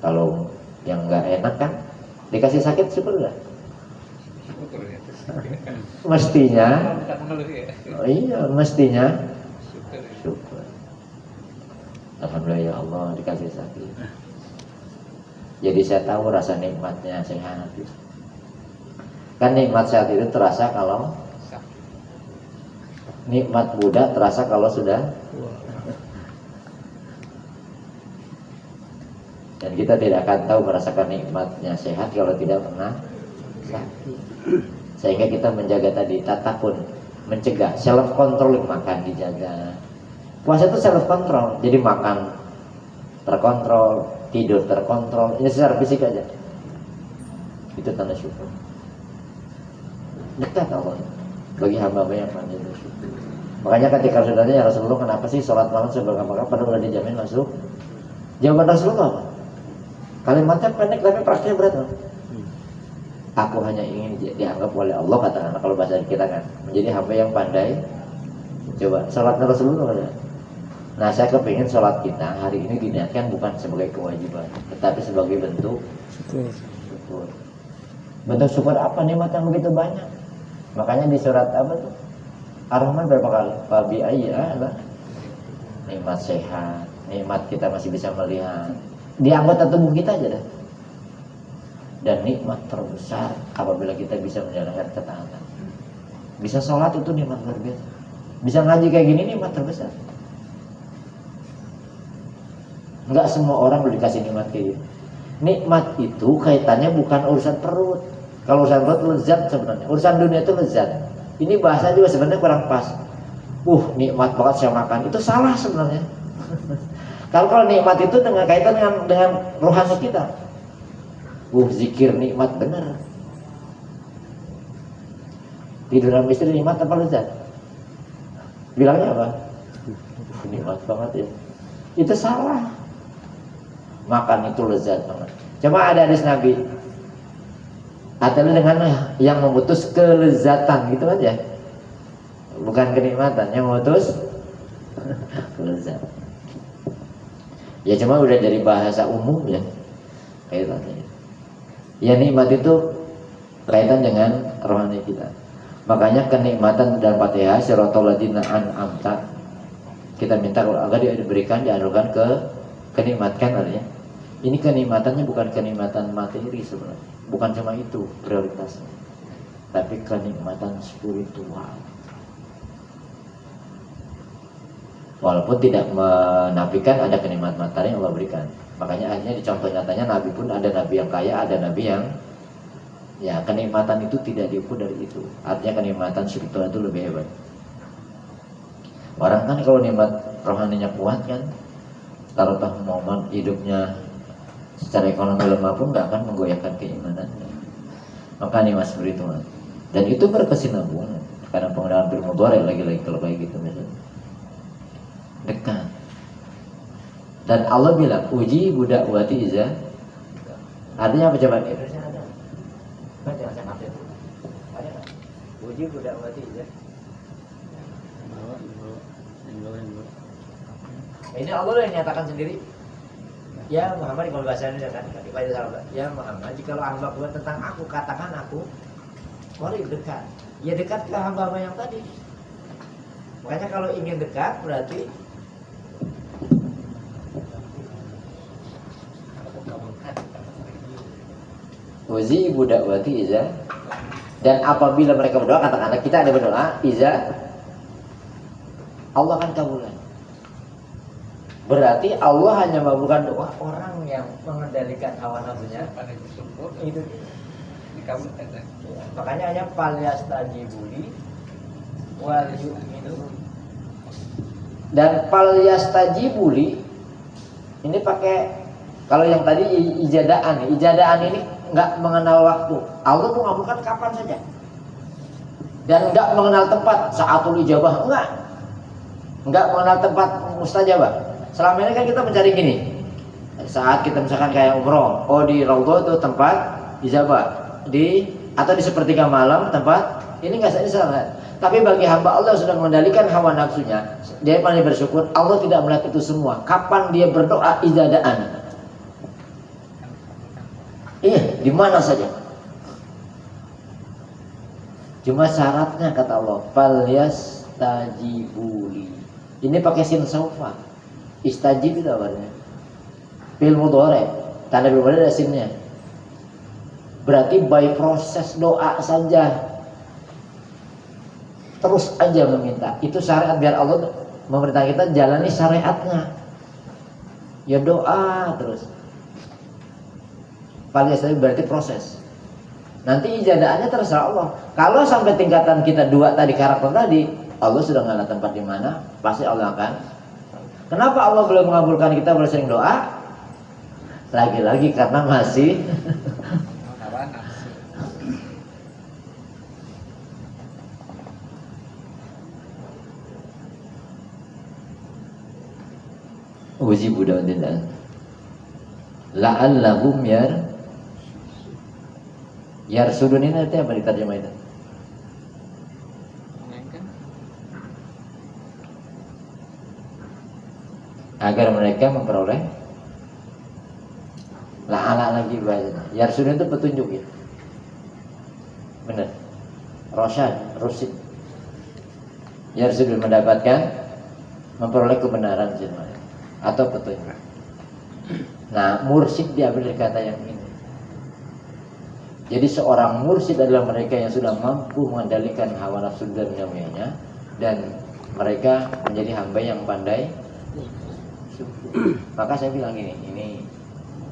Kalau yang nggak enak kan dikasih sakit syukur nggak? Mestinya. Oh iya, mestinya syukur. Alhamdulillah ya Allah dikasih sakit. Jadi saya tahu rasa nikmatnya sehat. Kan nikmat sehat itu terasa kalau nikmat muda terasa kalau sudah. Dan kita tidak akan tahu merasakan nikmatnya sehat kalau tidak pernah sakit. Sehingga kita menjaga tadi tatakun, mencegah, self controlling, makan dijaga. Puasa itu self control, jadi makan terkontrol, tidur terkontrol. Ini secara fisik aja. Itu tanda syukur. Dekat Allah bagi hamba-hamba yang pandai bersyukur. Makanya ketika saudaranya ya Rasulullah, kenapa sih sholat malam seberapa pada udah dijamin masuk? Jawaban Rasulullah apa? Kalimatnya pendek tapi praktiknya berat. Aku hanya ingin dianggap oleh Allah, katakanlah kalau bahasa kita kan, menjadi hamba yang pandai. Coba sholat Rasulullah ada. Nah, saya kepingin sholat kita hari ini diniatkan bukan sebagai kewajiban, tetapi sebagai bentuk syukur. Bentuk syukur apa? Nikmat yang begitu banyak. Makanya di surat apa tuh? Ar-Rahman berapa kali? Fabi ayya apa? Nikmat sehat, nikmat kita masih bisa melihat. Di anggota tubuh kita aja dah. Dan nikmat terbesar apabila kita bisa menjalankan ketaatan. Bisa sholat itu nikmat luar biasa. Bisa ngaji kayak gini nikmat terbesar. Enggak semua orang boleh dikasih nikmat kayak gitu. Nikmat itu kaitannya bukan urusan perut. Kalau urusan perut lezat sebenarnya. Urusan dunia itu lezat. Ini bahasa juga sebenarnya kurang pas. Nikmat banget saya makan. Itu salah sebenarnya. Kalau nikmat itu dengan kaitan dengan rohani kita. Zikir nikmat benar. Tidur sama istri nikmat apa lezat? Bilangnya apa? Nikmat banget ya. Itu salah. Makan itu lezat banget. Cuma ada hadis Nabi. Adalah dengan yang memutus kelezatan gitu aja. Bukan kenikmatan, yang memutus kelezatan. Ya cuma udah jadi bahasa umum ya. Kayak tadi. Ya nikmat itu kaitan dengan rohani kita. Makanya kenikmatan dalam Fatihah siratal ladzina an'amta, kita minta agar diberikan, dianugerahkan kenikmatan artinya. Ini kenikmatannya bukan kenikmatan materi sebenarnya, bukan cuma itu prioritasnya, tapi kenikmatan spiritual. Walaupun tidak menafikan ada kenikmatan materi yang Allah berikan. Makanya akhirnya di contoh nyatanya Nabi pun ada Nabi yang kaya, ada Nabi yang ya kenikmatan itu tidak diukur dari itu. Artinya kenikmatan spiritual itu lebih hebat. Orang kan kalau nikmat rohaninya kuat kan, kalau toh momen hidupnya secara ekonomi lemah pun nggak akan menggoyahkan keimanannya. Maka nikmat spiritual. Dan itu berkesinambungan. Karena penggunaan bil mudhari lagi-lagi kalau kayak gitu misalnya. Dekat. Dan Allah bilang uji budak wati iza. Artinya apa coba? Uji budak wati iza. Ini Allah yang nyatakan sendiri. Ya Muhammad, kalau bahasa Indonesia kan ya Muhammad, jikalau hamba buat tentang aku, katakan aku qarib, dekat. Ya dekat ke hamba yang tadi. Makanya kalau ingin dekat berarti uji budak wati iza. Dan apabila mereka berdoa, katakanlah kita ada berdoa iza, Allah akan kabulkan. Berarti Allah hanya mengabulkan doa orang yang mengendalikan hawa nafsunya. Itu dikabulkan. Ya, makanya hanya falyastajibuli wal yu'minu. Dan falyastajibuli ini pakai, kalau yang tadi ijadaan ini nggak mengenal waktu. Allah mengabulkan kapan saja. Dan nggak mengenal tempat, saatul ijabah enggak mengenal tempat mustajabah. Selama ini kan kita mencari gini. Saat kita misalkan kayak umroh, oh di Raudhah itu tempat ijabah, atau di sepertiga malam tempat ini nggak salah. Tapi bagi hamba Allah yang sudah mengendalikan hawa nafsunya, dia paling bersyukur Allah tidak melihat itu semua. Kapan dia berdoa ijadaan? Iya, di mana saja. Cuma syaratnya kata Allah, falyastajibuli. Ini pakai sin saufa. Istajib itu awalnya. Fil mudhari, tanda bil mudhari ada sinnya. Berarti by proses doa saja. Terus aja meminta. Itu syariat, biar Allah memerintah kita jalani syariatnya. Ya doa terus. Falyastajib berarti proses. Nanti ijadaannya terserah Allah. Kalau sampai tingkatan kita dua tadi, karakter tadi, Allah sudah nggak ada tempat di mana, pasti Allah akan. Kenapa Allah belum mengabulkan kita bersering doa? Lagi-lagi karena masih uji budak tidak. La'allahum yarsudun ini artinya apa diterjemah itu? Agar mereka memperoleh la'ala lagi bahasanya. Yarsudun itu petunjuk ya. Benar. Rusyid. Yarsudun mendapatkan, memperoleh kebenaran sebenarnya atau petunjuk. Nah, mursyid diambil dari kata yang ini. Jadi seorang mursyid adalah mereka yang sudah mampu mengendalikan hawa nafsu dan dunianya, dan mereka menjadi hamba yang pandai. Maka saya bilang ini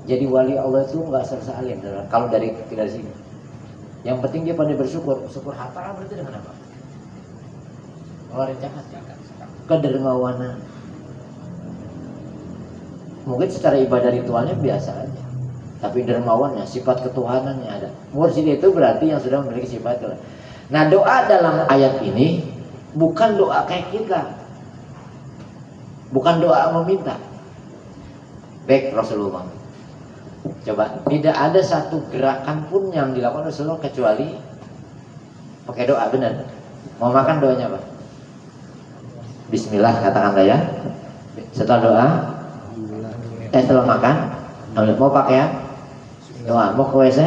jadi wali Allah itu nggak serasa alim. Kalau dari sini, yang penting dia pandai bersyukur. Syukur harta berarti dengan apa? Ngeluarin zakat, kedermawanan. Mungkin secara ibadah ritualnya biasa aja, tapi dermawannya, sifat ketuhanannya ada. Mursyid itu berarti yang sudah memiliki sifat. Nah, doa dalam ayat ini bukan doa kayak kita, bukan doa meminta. Baik Rasulullah, coba tidak ada satu gerakan pun yang dilakukan Rasulullah kecuali pakai doa. Benar? Mau makan doanya apa? Bismillah katakanlah ya. Setelah doa, setelah makan, mau pakai ya? Doa. Mau ke WC?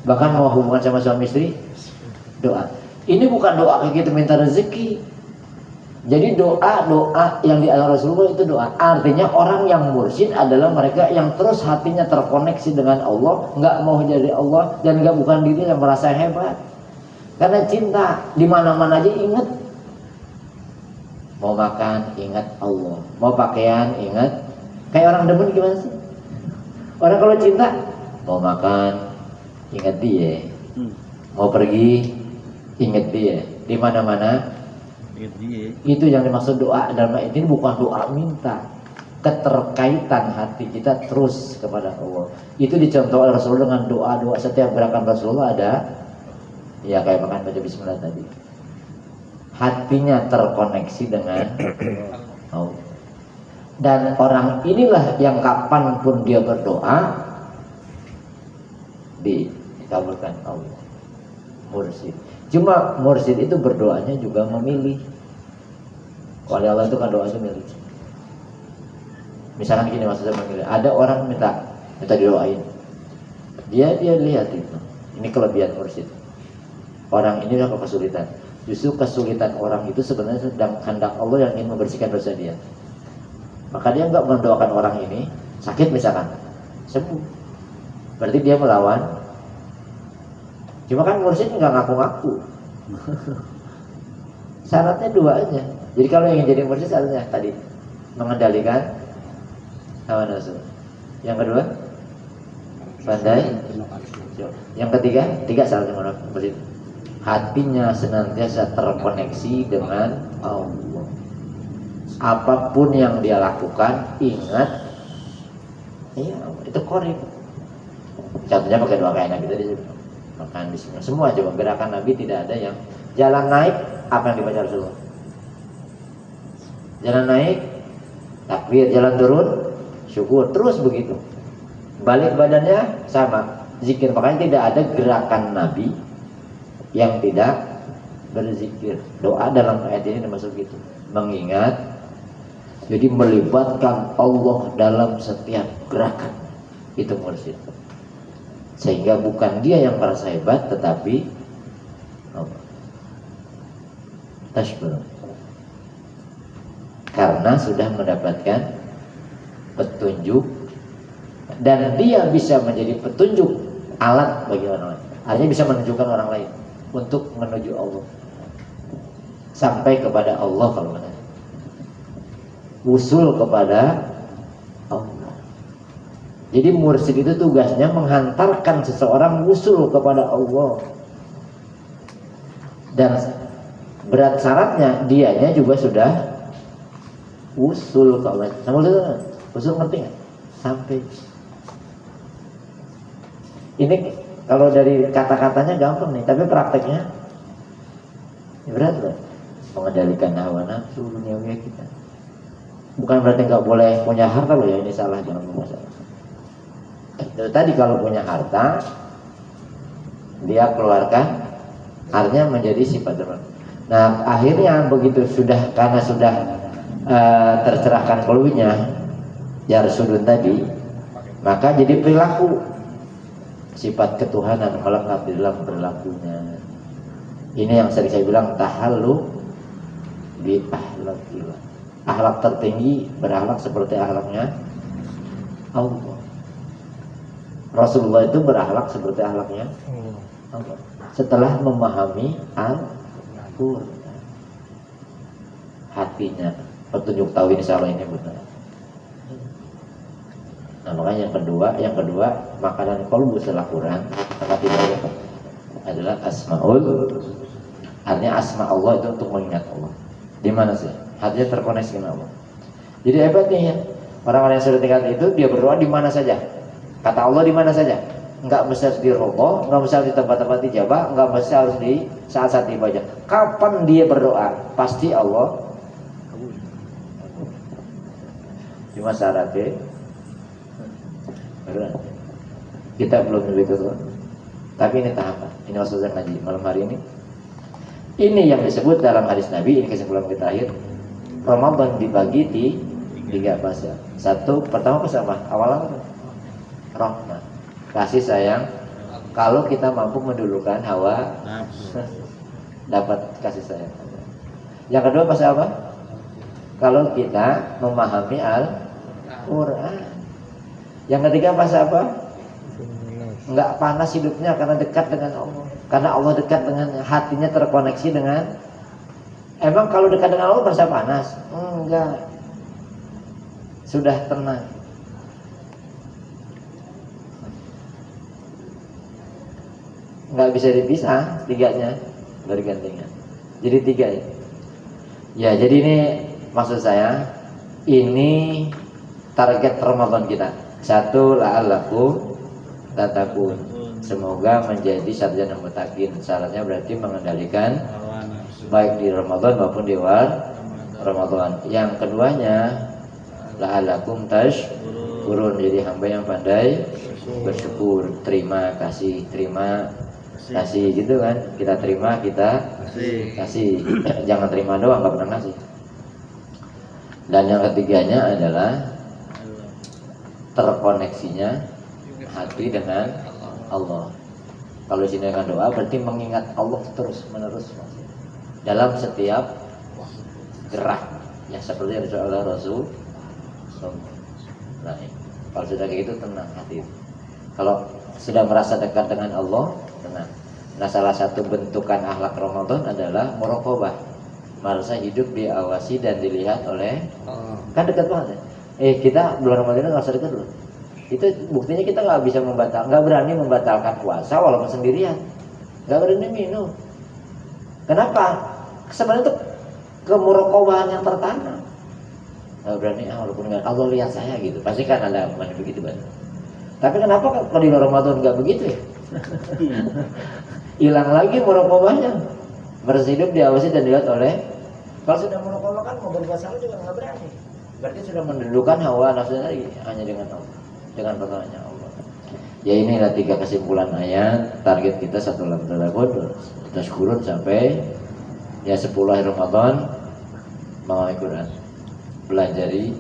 Bahkan mau hubungan sama suami istri, doa. Ini bukan doa kayak gitu minta rezeki. Jadi doa yang diajarkan Rasulullah itu doa. Artinya orang yang mursyid adalah mereka yang terus hatinya terkoneksi dengan Allah, nggak mau jadi Allah dan nggak bukan diri yang merasa hebat. Karena cinta di mana-mana aja ingat. Mau makan ingat Allah, mau pakaian ingat. Kayak orang demen gimana sih? Orang kalau cinta mau makan ingat dia, mau pergi ingat dia, di mana-mana. Itu yang dimaksud doa dalam ayat ini, bukan doa minta. Keterkaitan hati kita terus kepada Allah. Itu dicontoh oleh Rasulullah dengan doa-doa. Setiap gerakan Rasulullah ada, ya kayak makan baca bismillah tadi. Hatinya terkoneksi dengan Allah. Dan orang inilah yang kapanpun dia berdoa dikabulkan Allah. Mursyid. Cuma mursyid itu berdoanya juga memilih. Oleh Allah itu kan doa itu milih. Misalkan gini maksudnya memilih. Ada orang minta didoain. Dia lihat itu. Ini kelebihan mursyid. Orang ini adalah kesulitan. Justru kesulitan orang itu sebenarnya sedang kehendak Allah yang ingin membersihkan dosa dia. Maka dia enggak mendoakan orang ini sakit misalkan, sembuh. Berarti dia melawan. Cuma kan mursyid nggak ngaku-ngaku. Syaratnya dua aja. Jadi kalau yang jadi mursyid syaratnya tadi mengendalikan hawa nafsu. Yang kedua pandai. Yang tiga syaratnya mursyid. Hatinya senantiasa terkoneksi dengan Allah. Apapun yang dia lakukan ingat, iya itu korek. Contohnya pakai doa kayak Nabi tadi. Makan bismillah. Semua coba gerakan Nabi tidak ada yang jalan naik apa yang dibaca Rasulullah. Jalan naik takbir, jalan turun syukur, terus begitu. Balik badannya sama, zikir. Makanya tidak ada gerakan Nabi yang tidak berzikir. Doa dalam ayat ini termasuk gitu. Mengingat, jadi melibatkan Allah dalam setiap gerakan. Itu mursyid. Sehingga bukan dia yang merasa hebat, tetapi tashbih. Karena sudah mendapatkan petunjuk dan dia bisa menjadi petunjuk alat bagi orang lain. Artinya bisa menunjukkan orang lain untuk menuju Allah. Sampai kepada Allah kalau benar. Usul kepada Allah. Jadi mursyid itu tugasnya menghantarkan seseorang usul kepada Allah. Dan berat syaratnya dianya juga sudah usul ke Allah. Usul ngerti nggak? Sampai. Ini kalau dari kata-katanya gampang nih, tapi prakteknya berat loh. Mengendalikan hawa nafsu duniawi kita. Bukan berarti nggak boleh punya harta loh ya, ini salah, jangan masalah. Tadi kalau punya harta dia keluarkan, artinya menjadi sifat teman. Nah akhirnya begitu sudah, karena sudah tercerahkan keluarnya Yarsudun tadi, maka jadi perilaku sifat ketuhanan melekat di dalam perilakunya. Ini yang sering saya bilang tahallu bi ahlakillah. Akhlak tertinggi berakhlak seperti akhlaknya Allah. Rasulullah itu berakhlak seperti akhlaknya Allah. Setelah memahami Al-Quran, hatinya petunjuk tahu ini salah, ini benar. Nah makanya yang kedua makanan qalbu setelah Quran maka tidak adalah asmaul. Artinya asma Allah itu untuk mengingat Allah. Di mana sih? Hatinya terkoneksi dengan Allah. Jadi hebatnya ya, orang-orang yang sudah tinggal itu dia berdoa di mana saja. Kata Allah di mana saja. Enggak mesti harus di rokok, enggak mesti harus di tempat-tempat dijabah, enggak mesti harus di saat-saat ibadah. Kapan dia berdoa, pasti Allah. Cuma syaratnya kita belum begitu tuh. Tapi ini tahapan. Ini maksudnya ngaji malam hari ini. Ini yang disebut dalam hadis Nabi. Ini kesimpulan kita akhir. Ramadan dibagi di 3 fase. Satu, pertama bersama awal rahmat, kasih sayang kalau kita mampu mendulukan hawa Nafsu. dapat kasih sayang. Yang kedua pas apa? Kalau kita memahami Al-Quran. Yang ketiga pas apa? Enggak panas hidupnya karena dekat dengan Allah. Karena Allah dekat dengan hatinya, terkoneksi dengan. Emang kalau dekat dengan Allah merasa panas? Enggak. Sudah tenang. Enggak bisa dipisah tiganya, bergantian. Jadi tiga ya. Ya, jadi ini maksud saya, ini target Ramadan kita. Satu, la'allakum tattaqun. Semoga menjadi sarjana muttaqin. Syaratnya berarti mengendalikan Hawa nafsu. baik di Ramadan maupun di luar Ramadan. Yang keduanya, la'allakum tashkurun. Jadi hamba yang pandai bersyukur, terima kasih, terima kasih gitu kan. Kita terima, kita kasih. Jangan terima doang, nggak pernah kasih. Dan yang ketiganya adalah terkoneksinya hati dengan Allah. Kalau di sini dengan doa berarti mengingat Allah terus menerus dalam setiap gerak, ya seperti yang disebut oleh Rasul. Nah, kalau sudah kayak gitu tenang hati. Kalau sudah merasa dekat dengan Allah, tenang. Nah, salah satu bentukan akhlak Ramadan adalah muraqabah. Merasa hidup diawasi dan dilihat oleh kan dekat banget. Kita bulan Ramadan nggak usah dekat dulu. Itu buktinya kita nggak berani membatalkan puasa walaupun sendirian, nggak berani minum. Kenapa? Sebenarnya itu kemuraqabahan yang tertanam. Nggak berani, walaupun nggak, Allah lihat saya gitu, pasti kan ada mana begitu banget. Tapi kenapa kalau di Ramadan nggak begitu ya? Hilang lagi muraqabahnya. Merasa hidup diawasi dan dilihat oleh. Kalau sudah muraqabah kan mau berbuat salah juga nggak berani. Berarti sudah mendudukan hawa nafsu lagi hanya dengan Allah, dengan pertolongan Allah. Ya, inilah 3 kesimpulan ayat. Target kita 1 Ramadan, kita syukurun sampai ya 10 akhir Ramadan memahami Quran, pelajari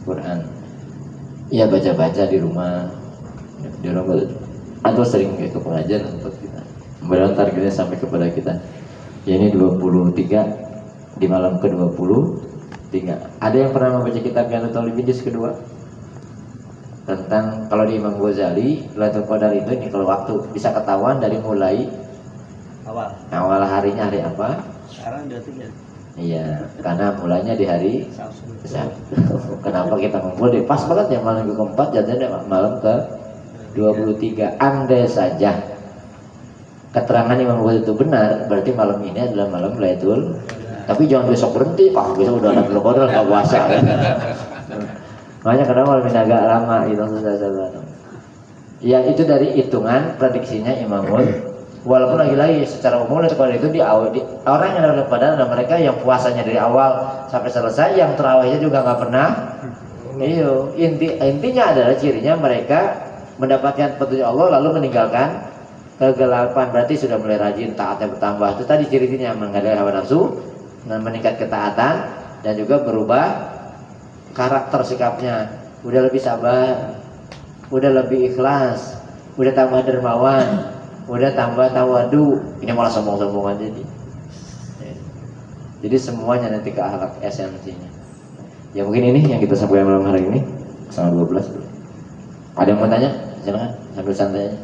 Quran. Ya, baca-baca di rumah atau sering ke pengajian untuk kita. Mudah-mudahan targetnya sampai kepada kita. Ya, ini 23 di malam ke-23. Ada yang pernah membaca kitab Qiyasul Juz kedua? Tentang kalau di Imam Ghazali, Lailatul Qadar itu ini kalau waktu bisa ketahuan dari mulai awal harinya hari apa? Sekarang 23. Iya, karena mulanya di hari Sabtu. Kenapa kita ngumpul di pas banget ya malam ke-4 jadinya malam ke-23. Andai saja keterangan Imam Ghazali itu benar, berarti malam ini adalah malam Lailatul. Tapi jangan besok berhenti, besok udah Lailatul Qadar nggak puasa. Makanya kadang malam ini agak lama itu sudah. Ya, itu dari hitungan prediksinya Imam Ghazali. Walaupun lagi-lagi secara umum Lailatul Qadar itu di orang yang Lailatul Qadar adalah mereka yang puasanya dari awal sampai selesai, yang tarawihnya juga nggak pernah. Iyo, intinya adalah cirinya mereka mendapatkan petunjuk Allah lalu meninggalkan kegelapan, berarti sudah mulai rajin, taatnya bertambah. Itu tadi cirinya mengendalikan hawa nafsu, meningkat ketaatan, dan juga berubah karakter sikapnya. Udah lebih sabar, udah lebih ikhlas, udah tambah dermawan, udah tambah tawadu. Ini malah sombong-sombongan jadi semuanya nanti ke akhlak esensinya. Ya, mungkin ini yang kita sampaikan malam hari ini. Sama 12. Ada yang mau tanya? Silakan sambil santai aja.